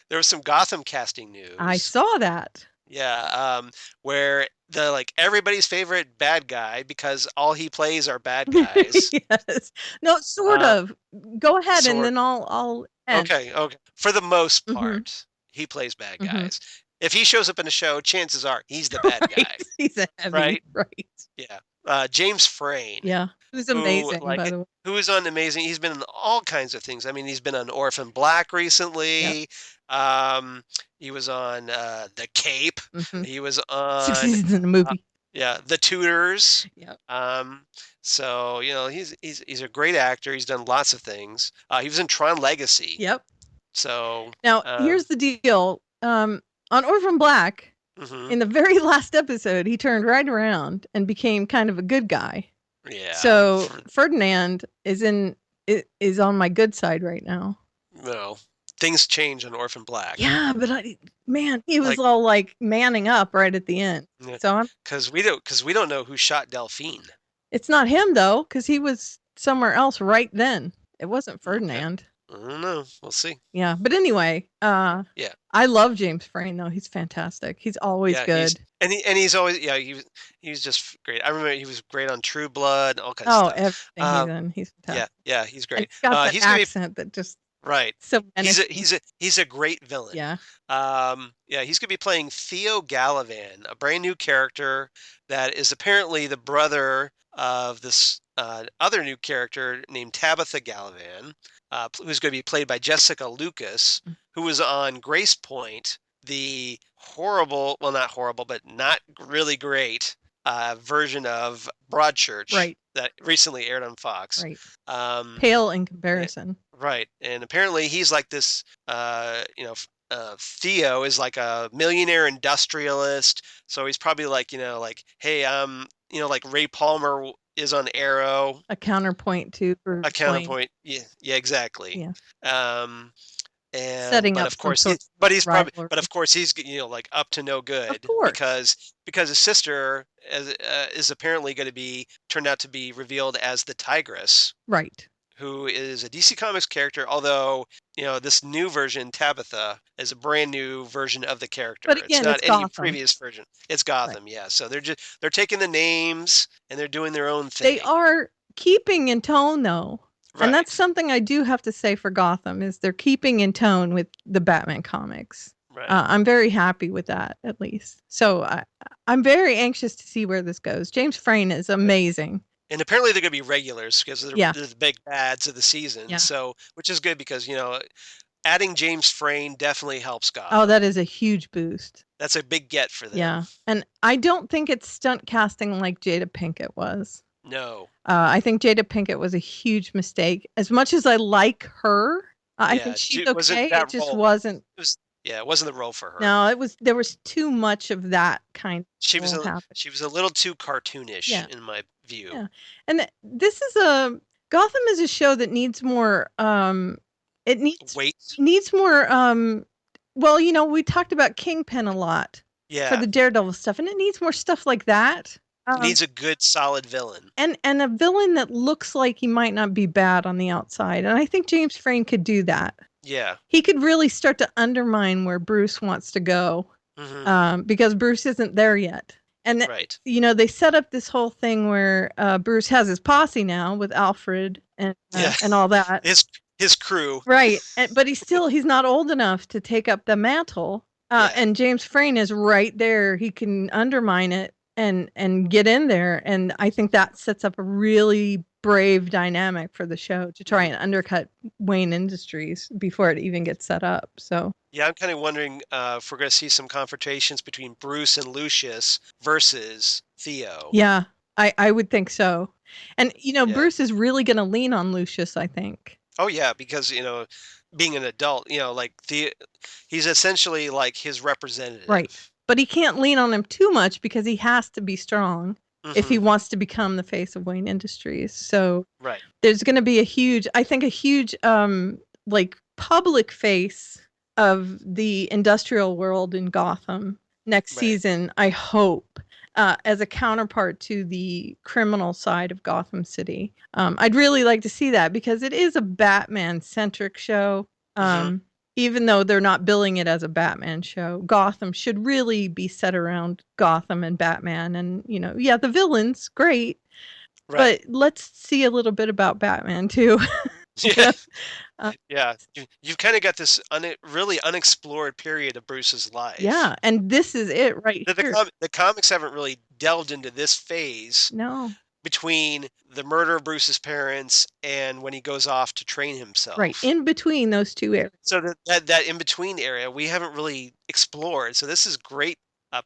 There was some Gotham casting news. I saw that. Yeah, where everybody's favorite bad guy, because all he plays are bad guys. Yes. No, sort of. Go ahead, and then I'll end. Okay. For the most part, he plays bad Mhm. guys. If he shows up in a show, chances are he's the bad guy. Right. He's a heavy. Right? Right. Yeah. James Frayne, Yeah. It was who amazing, by the way. who is on Amazing. He's been in all kinds of things. I mean, he's been on Orphan Black Yep. recently. He was on The Cape. Mhm. He was 6 on seasons in a movie. The Tudors. Yep. So he's a great actor. He's done lots of things. He was in Tron Legacy. Yep. So Now, here's the deal. On Orphan Black, mhm. in the very last episode, he turned right around and became kind of a good guy. Yeah. So Ferdinand is on my good side right now. Well, things change on Orphan Black. Yeah, but he was Like- all like manning up right at the end. Yeah. So Because we don't know who shot Delphine. it's not him though, because he was somewhere else right then. It wasn't Ferdinand. I don't know. We'll see. Yeah, but anyway, Yeah. I love James Frayne though. He's fantastic. He's always good. He's always he was just great. I remember he was great on True Blood, all kinds Oh, of stuff. everything he's in, he's fantastic. Yeah, he's And great. he's got that he's gonna be accent that just right. so menacing. He's a great villain. Yeah. He's gonna be playing Theo Gallivan, a brand new character that is apparently the brother of this other new character named Tabitha Gallivan, who's going to be played by Jessica Lucas, who was on Grace Point, the horrible, well, not horrible, but not really great version of Broadchurch Right. that recently aired on Fox. Right. Um, Pale in comparison. Right. And apparently he's like this, Theo is like a millionaire industrialist. So he's probably like, hey, like Ray Palmer is on Arrow. A counterpoint to Bruce A counterpoint. Yeah, exactly. Yeah. And Setting but up of some course, sort he- but he's probably, rivalry. but of course he's like up to no good course. because his sister is apparently going to be turned out to be revealed as the Tigress, Right. who is a DC Comics character, although, this new version, Tabitha, is a brand new version of the character. But again, not it's any Gotham. previous version. It's Gotham, yeah. So they're taking the names and they're doing their own thing. They are keeping in tone though. Right. And that's something I do have to say for Gotham is they're keeping in tone with the Batman comics. Right. I'm very happy with that, at least. So I'm very anxious to see where this goes. James Frayne is amazing. And apparently they're going to be regulars because they're the big bads of the season. Yeah. So, which is good because, adding James Frayne definitely helps Gotham. Oh, that is a huge boost. That's a big get for them. Yeah. And I don't think it's stunt casting like Jada Pinkett was. No. I think Jada Pinkett was a huge mistake. As much as I like her, I think she's okay. It just wasn't. It wasn't the role for her. No, there was too much of that kind. She was a little too cartoonish in my view. Yeah. And this is Gotham is a show that needs more it needs more well, we talked about Kingpin a lot for the Daredevil stuff, and it needs more stuff like that. It needs a good solid villain. And a villain that looks like he might not be bad on the outside. And I think James Frayne could do that. Yeah. He could really start to undermine where Bruce wants to go. Mm-hmm. Because Bruce isn't there yet. And, they set up this whole thing where Bruce has his posse now with Alfred and all that. His crew. Right. But he's not old enough to take up the mantle. And James Frayne is right there. He can undermine it and get in there. And I think that sets up a really brave dynamic for the show to try and undercut Wayne Industries before it even gets set up. So yeah, I'm kind of wondering if we're going to see some confrontations between Bruce and Lucius versus Theo. Yeah, I would think so. And Bruce is really going to lean on Lucius, I think. Oh yeah, because being an adult, like he's essentially like his representative. Right. But he can't lean on him too much because he has to be strong if he wants to become the face of Wayne Industries. So there's going to be a huge public face of the industrial world in Gotham next season, I hope, as a counterpart to the criminal side of Gotham City. I'd really like to see that because it is a Batman-centric show. Even though they're not billing it as a Batman show, Gotham should really be set around Gotham and Batman. And, the villain's great, but let's see a little bit about Batman too. Yeah, Uh, yeah. You've kind of got this really unexplored period of Bruce's life. yeah, and this is it right here. The comics haven't really delved into this phase No, between the murder of Bruce's parents and when he goes off to train himself. right in between those two areas. So that in between area we haven't really explored. So this is great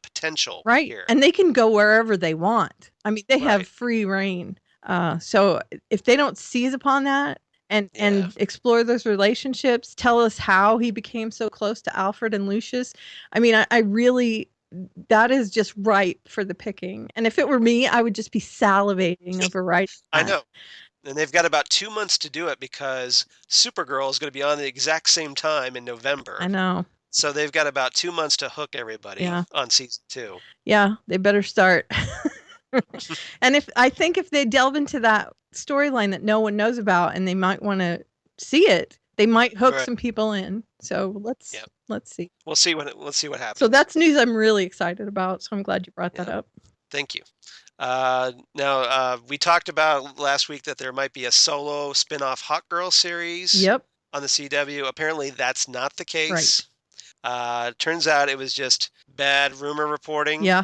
potential Right, here. and they can go wherever they want. I mean, they have Right. free reign. So if they don't seize upon that and Yeah. explore those relationships, tell us how he became so close to Alfred and Lucius. I mean, I really, that is just ripe for the picking. And if it were me, I would just be salivating over writing I that. know. And they've got about 2 months to do it because Supergirl is going to be on the exact same time in November. I know. So they've got about 2 months to hook everybody Yeah. on season 2. Yeah, they better start. And I think if they delve into that storyline that no one knows about and they might want to see it, they might hook Right. some people in. So let's see. We'll see what happens. So that's news I'm really excited about. So I'm glad you brought that up. Thank you. Now we talked about last week that there might be a solo spin-off Hot Girl series. Yep. On the CW. Apparently that's not the case. Right. Turns out it was just bad rumor reporting. Yeah.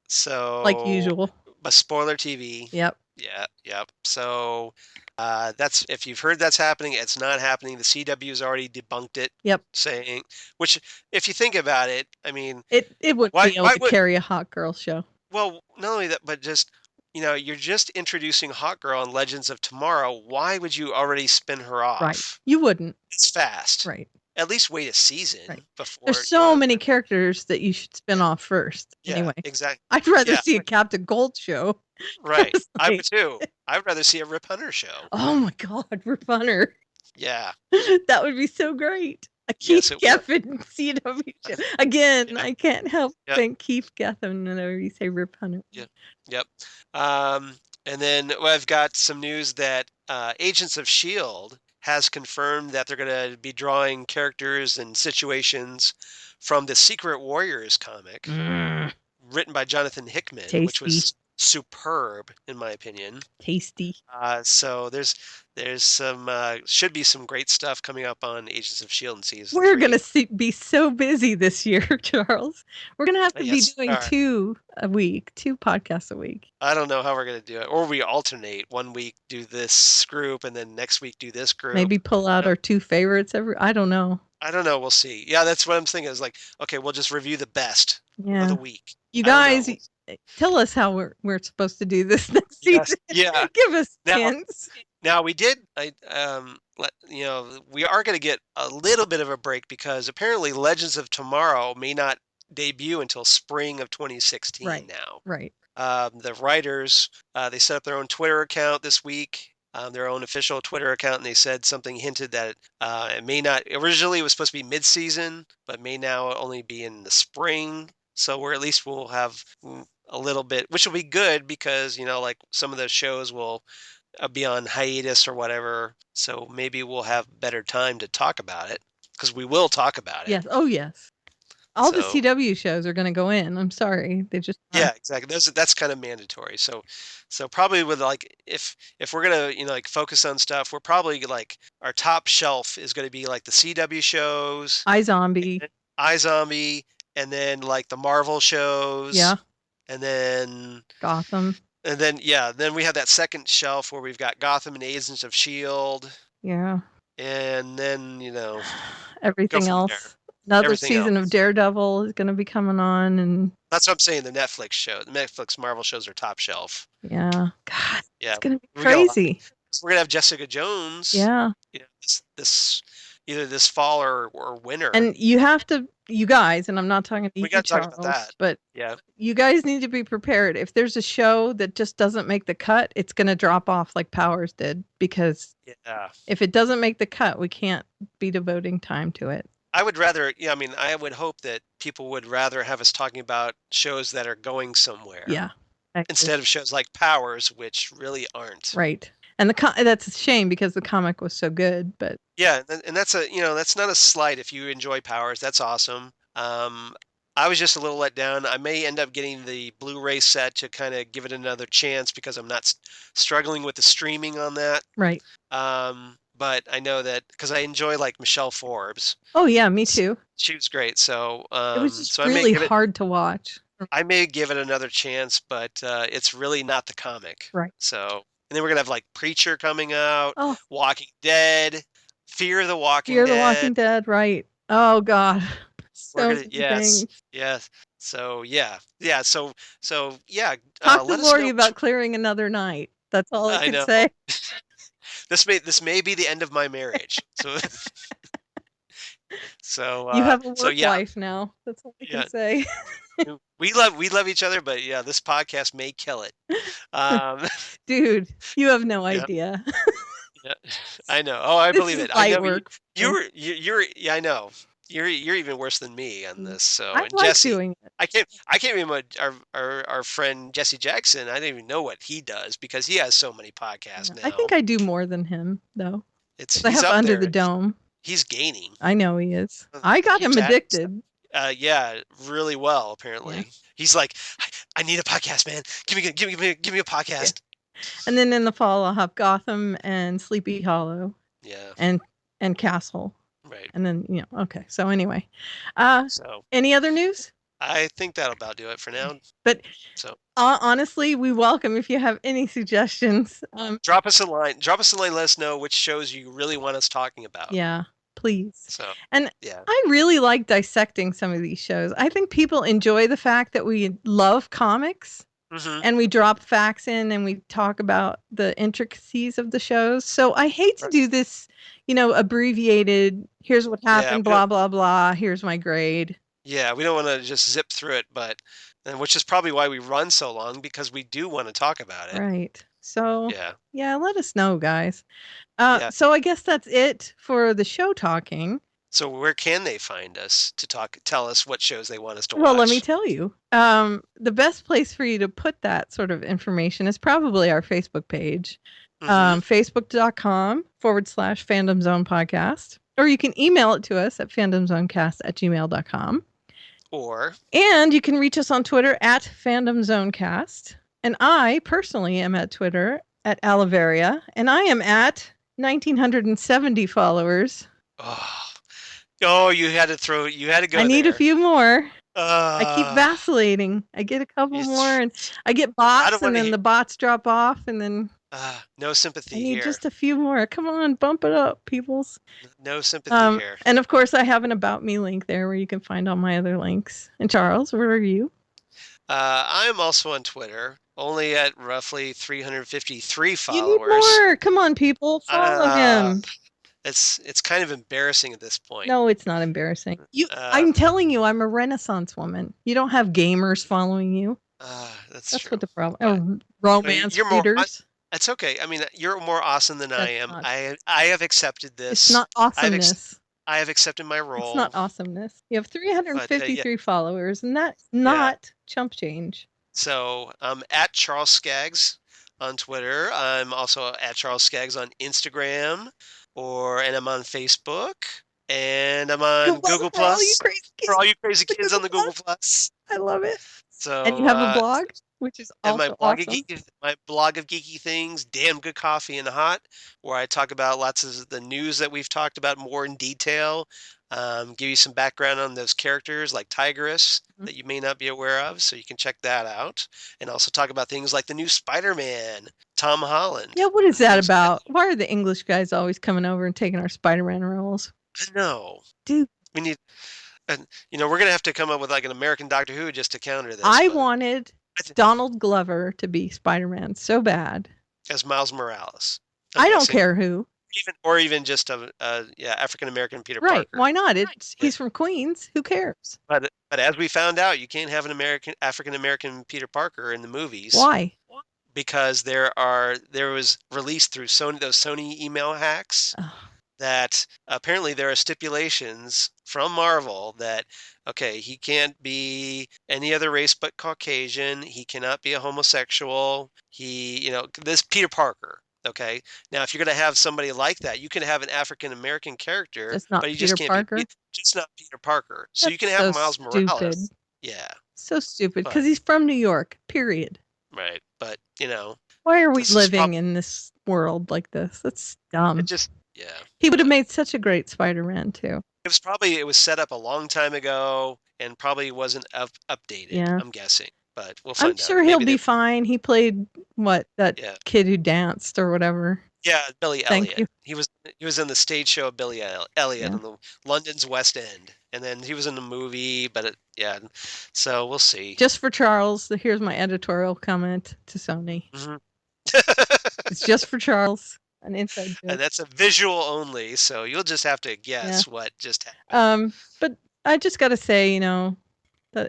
So like usual. But spoiler TV. Yep. Yeah. Yep. So that's, if you've heard that's happening, it's not happening. The CW has already debunked it. Yep. Saying, which, if you think about it, I mean, it would be able to carry a Hot Girl show. Well, not only that, but just, you're just introducing Hot Girl on Legends of Tomorrow. Why would you already spin her off? Right. You wouldn't. It's fast. Right. At least wait a season before. There's so many characters that you should spin off first. Yeah, anyway. Exactly. I'd rather see a Captain Gold show. Right. I would too. I'd rather see a Rip Hunter show. Oh my God, Rip Hunter. Yeah. That would be so great. A Keith Geffen CW show. Again, I can't help think Keith Geffen whenever you say Rip Hunter. Yep. And then I've got some news that Agents of S.H.I.E.L.D. has confirmed that they're going to be drawing characters and situations from the Secret Warriors comic written by Jonathan Hickman, which was superb in my opinion. Tasty. So there's some should be some great stuff coming up on Agents of S.H.I.E.L.D. in season We're 3. going to be so busy this year, Charles. We're going to have to be doing 2 podcasts a week. I don't know how we're going to do it. Or we alternate. One week do this group and then next week do this group. Maybe pull out our 2 favorites I don't know. I don't know. We'll see. Yeah, that's what I'm thinking. Is like, okay, we'll just review the best of the week. You guys, tell us how we're supposed to do this next season. Yeah. Give us hints. Now we did. We are going to get a little bit of a break because apparently Legends of Tomorrow may not debut until spring of 2016. Now, right. The writers they set up their own Twitter account this week. Their own official Twitter account, and they said something hinted that it may not. Originally, it was supposed to be mid-season, but may now only be in the spring. So we'll have a little bit, which will be good because like some of those shows will be on hiatus or whatever. So maybe we'll have better time to talk about it because we will talk about it. Yes. Oh, yes. All the CW shows are going to go in. I'm sorry, they just exactly. That's kind of mandatory. So probably with if we're gonna focus on stuff, we're probably our top shelf is going to be the CW shows, iZombie, and then the Marvel shows, and then Gotham, and then we have that second shelf where we've got Gotham and Agents of S.H.I.E.L.D. and then everything else. Another season of Daredevil is going to be coming on, and that's what I'm saying. The Netflix Marvel shows are top shelf. Yeah, God, it's going to be crazy. We're gonna have Jessica Jones. Yeah, this either this fall or winter. And you guys, and I'm not talking to you, Charles, talk about that. But you guys need to be prepared. If there's a show that just doesn't make the cut, it's going to drop off like Powers did, because if it doesn't make the cut, we can't be devoting time to it. I would rather, I would hope that people would rather have us talking about shows that are going somewhere. Yeah. Instead of shows like Powers, which really aren't. Right. And that's a shame because the comic was so good, but yeah, and that's that's not a slight. If you enjoy Powers, that's awesome. I was just a little let down. I may end up getting the Blu-ray set to kind of give it another chance because I'm not struggling with the streaming on that. Right. but I know that because I enjoy like Michelle Forbes. Oh yeah, me too. She was great. So It was just so really hard to watch. I may give it another chance, but it's really not the comic. Right. So, and then we're gonna have like Preacher coming out, Oh, Walking Dead, Fear the Walking Fear the Dead. Walking Dead, right? Oh God, We're so gonna, many yes, things. yes. So yeah, yeah. So yeah. Talk to Let us Lori know. about clearing another night. That's all I I can know. say. This may be the end of my marriage. So You have a work yeah, life now. That's all I yeah. can say. We love each other, but yeah, this podcast may kill it. Dude, you have no Yeah. idea. Yeah, I know. Oh, I This believe is it. I light know work. you're yeah, I know. You're even worse than me on this. So, I and like Jesse, doing it. I can't remember our friend Jesse Jackson. I don't even know what he does because he has so many podcasts now. I think I do more than him though. He's I have up Under there. the Dome. He's gaining. I know he is. I got him addicted. Yeah, really well apparently. Yeah. He's like, I need a podcast, man. Give me a podcast. And then in the fall I'll have Gotham and Sleepy Hollow. Yeah. And Castle. Right. And then, okay. So anyway. So any other news? I think that'll about do it for now. But so honestly, we welcome if you have any suggestions. Drop us a line. Let us know which shows you really want us talking about. Yeah, please. So and yeah, I really like dissecting some of these shows. I think people enjoy the fact that we love comics. Mm-hmm. And we drop facts in and we talk about the intricacies of the shows. So I hate to do this, abbreviated, here's what happened, blah, blah, blah, here's my grade. Yeah, we don't want to just zip through it, which is probably why we run so long, because we do want to talk about it. Right. So, yeah, let us know, guys. So I guess that's it for the show talking. So where can they find us to tell us what shows they want us to watch? Well, let me tell you. The best place for you to put that sort of information is probably our Facebook page, facebook.com/Fandom Zone Podcast. Or you can email it to us at fandomzonecast@gmail.com. And you can reach us on Twitter at FandomZoneCast. And I personally am at Twitter at Aliveria. And I am at 1,970 followers. Oh, you had to go I need a few more. I keep Uh, vacillating. I get a couple more and I get bots and then the bots drop off and then no sympathy I need here. just a few more. Come on, bump it up, peoples. No sympathy here. And of course, I have an About Me link there where you can find all my other links. And Charles, where are you? I'm also on Twitter, only at roughly 353 followers. You need more. Come on, people, follow him. It's kind of embarrassing at this point. No, it's not embarrassing. I'm telling you, I'm a Renaissance woman. You don't have gamers following you. That's true. What the problem. Romance readers. That's okay. I mean, you're more awesome than I am. I have accepted this. It's not awesomeness. I have accepted my role. It's not awesomeness. You have 353 followers, and that's not chump change. So I'm at Charles Skaggs on Twitter. I'm also at Charles Skaggs on Instagram, and I'm on Facebook, and I'm on Google Plus. For all you crazy kids on the Google Plus. I love it. So, and you have a blog, which is also awesome. My blog of geeky things, Damn Good Coffee and Hot, where I talk about lots of the news that we've talked about more in detail. Give you some background on those characters like Tigress that you may not be aware of, so you can check that out. And also talk about things like the new Spider-Man, Tom Holland. Yeah, what is that about? Why are the English guys always coming over and taking our Spider-Man roles? I know. Dude. We need... And, we're going to have to come up with like an American Doctor Who just to counter this. I wanted Donald Glover to be Spider-Man so bad. As Miles Morales. I don't care who. Even just a African-American Peter Parker. Right, why not? He's from Queens. Who cares? But as we found out, you can't have an African-American Peter Parker in the movies. Why? Because there was released through those Sony email hacks. That apparently there are stipulations from Marvel that, okay, he can't be any other race but Caucasian. He cannot be a homosexual. This Peter Parker. Okay. Now, if you're going to have somebody like that, you can have an African-American character, but you just can't be just not Peter Parker. So you can have Miles Morales. Yeah. So stupid because he's from New York, period. Right. But, why are we living in this world like this? That's dumb. Yeah. He would have made such a great Spider-Man too. It was set up a long time ago and probably wasn't updated. Yeah. I'm guessing, but we'll find I'm out. sure he'll be fine. He played that kid who danced or whatever. Yeah, Billy Thank Elliot. you. He was in the stage show of Billy Elliot in the London's West End, and then he was in the movie. But so we'll see. Just for Charles, here's my editorial comment to Sony. Mm-hmm. It's just for Charles, an inside joke. And that's a visual only, so you'll just have to guess what just happened. But I just got to say,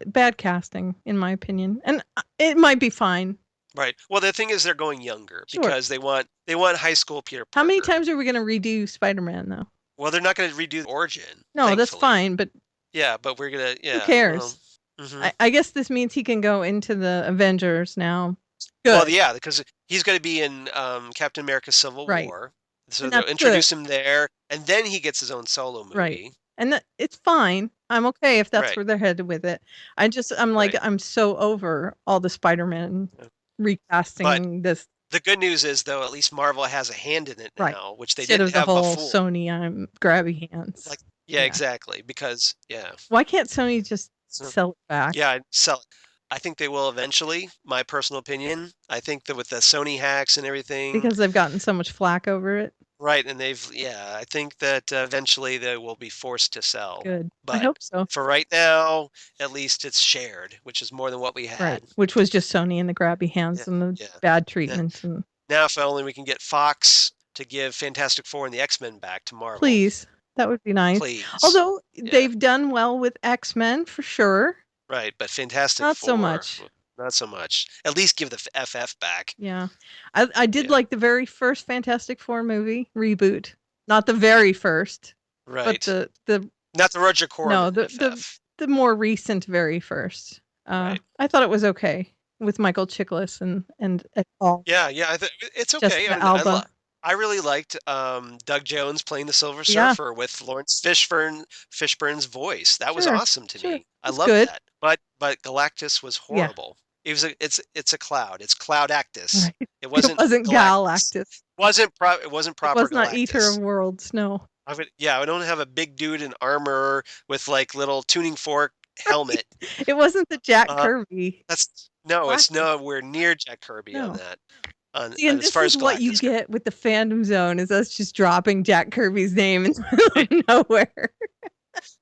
bad casting in my opinion, and it might be fine. Right. Well, the thing is, they're going younger because they want high school Peter Parker. How many times are we going to redo Spider-Man though? Well, they're not going to redo the origin. No, thankfully. That's fine, but but we're gonna. Yeah. Who cares? I guess this means he can go into the Avengers now. Good. Well, yeah, because he's going to be in Captain America: Civil War, so they'll introduce him there, and then he gets his own solo movie. Right. And it's fine. I'm okay if that's where they're headed with it. I'm like, I'm so over all the Spider-Man recasting this. The good news is, though, at least Marvel has a hand in it now, which they Instead didn't of have the whole before. Sony, I'm grabby hands. Yeah, exactly. Because why can't Sony just sell it back? Yeah, sell it. I think they will eventually. My personal opinion. I think that with the Sony hacks and everything, because they've gotten so much flack over it. Right, and I think that eventually they will be forced to sell. Good. But I hope so. For right now, at least it's shared, which is more than what we had. Right, which was just Sony and the grabby hands and the bad treatment. And now, if only we can get Fox to give Fantastic Four and the X-Men back to Marvel. Please, that would be nice. Please. Although they've done well with X-Men for sure. Right, but Fantastic Four. Not so much. Not so much. At least give the FF back. Yeah. I did like the very first Fantastic Four movie reboot. Not the very first. Right. But the not the Roger Corman. No, the more recent very first. I thought it was okay with Michael Chiklis and all. Yeah, it's okay. Alba. I really liked Doug Jones playing the Silver Surfer with Lawrence Fishburne's voice. That was awesome to me. I loved that. But Galactus was horrible. It's a cloud. It's Cloudactus. Right. It wasn't Galactus. It wasn't proper. It was not Eater of Worlds. No. I don't have a big dude in armor with like little tuning fork helmet. It wasn't the Jack Kirby. It's nowhere near Jack Kirby on that. See, and this is what you get with the fandom zone is us just dropping Jack Kirby's name in the middle of nowhere.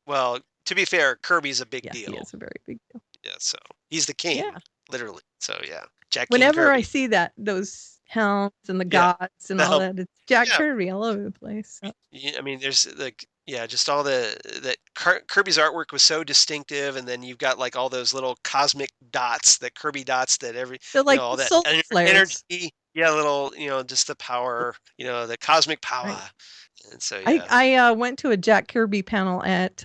Well, to be fair, Kirby's a big deal. He is a very big deal. Yeah, so he's the king, literally. So Jack. Whenever I see those helms and the gods and all that, it's Jack Kirby all over the place. So. I mean, there's just all Kirby's artwork was so distinctive, and then you've got like all those little cosmic dots, that Kirby dots that they're like all that solar flares. Energy. Yeah, little just the power, the cosmic power. Right. And so I went to a Jack Kirby panel at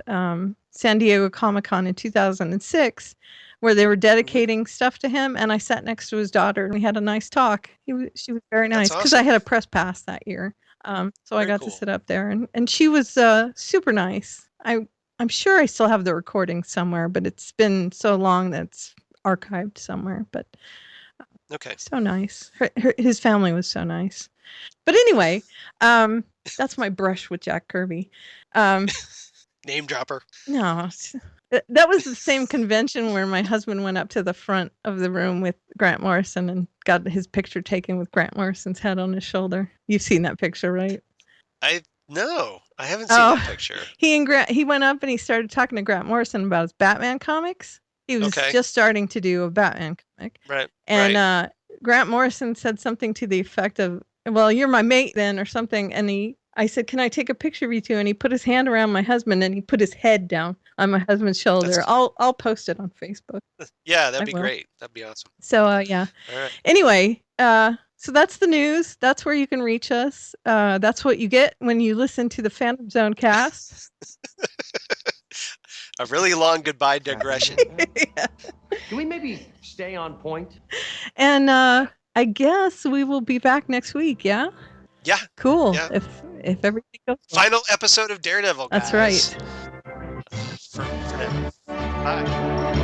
San Diego Comic-Con in 2006 where they were dedicating stuff to him, and I sat next to his daughter and we had a nice talk. She was very nice because I had a press pass that year. So I got to sit up there and she was super nice. I'm sure I still have the recording somewhere, but it's been so long that it's archived somewhere. But so nice. His family was so nice. But anyway, that's my brush with Jack Kirby. Name dropper. No, that was the same convention where my husband went up to the front of the room with Grant Morrison and got his picture taken with Grant Morrison's head on his shoulder. You've seen that picture, right? No, I haven't seen that picture. He went up and he started talking to Grant Morrison about his Batman comics. He was just starting to do a Batman comic. Right. And Grant Morrison said something to the effect of, well, you're my mate then, or something. And I said, can I take a picture of you two? And he put his hand around my husband and he put his head down on my husband's shoulder. I'll post it on Facebook. Yeah, that'd be great. That'd be awesome. So, yeah. All right. Anyway, so that's the news. That's where you can reach us. That's what you get when you listen to the Phantom Zone cast. A really long goodbye digression. Yeah. Can we maybe stay on point? And I guess we will be back next week, yeah? Yeah. Cool. Yeah. If everything goes well. Final episode of Daredevil, guys. That's right. For now. Bye.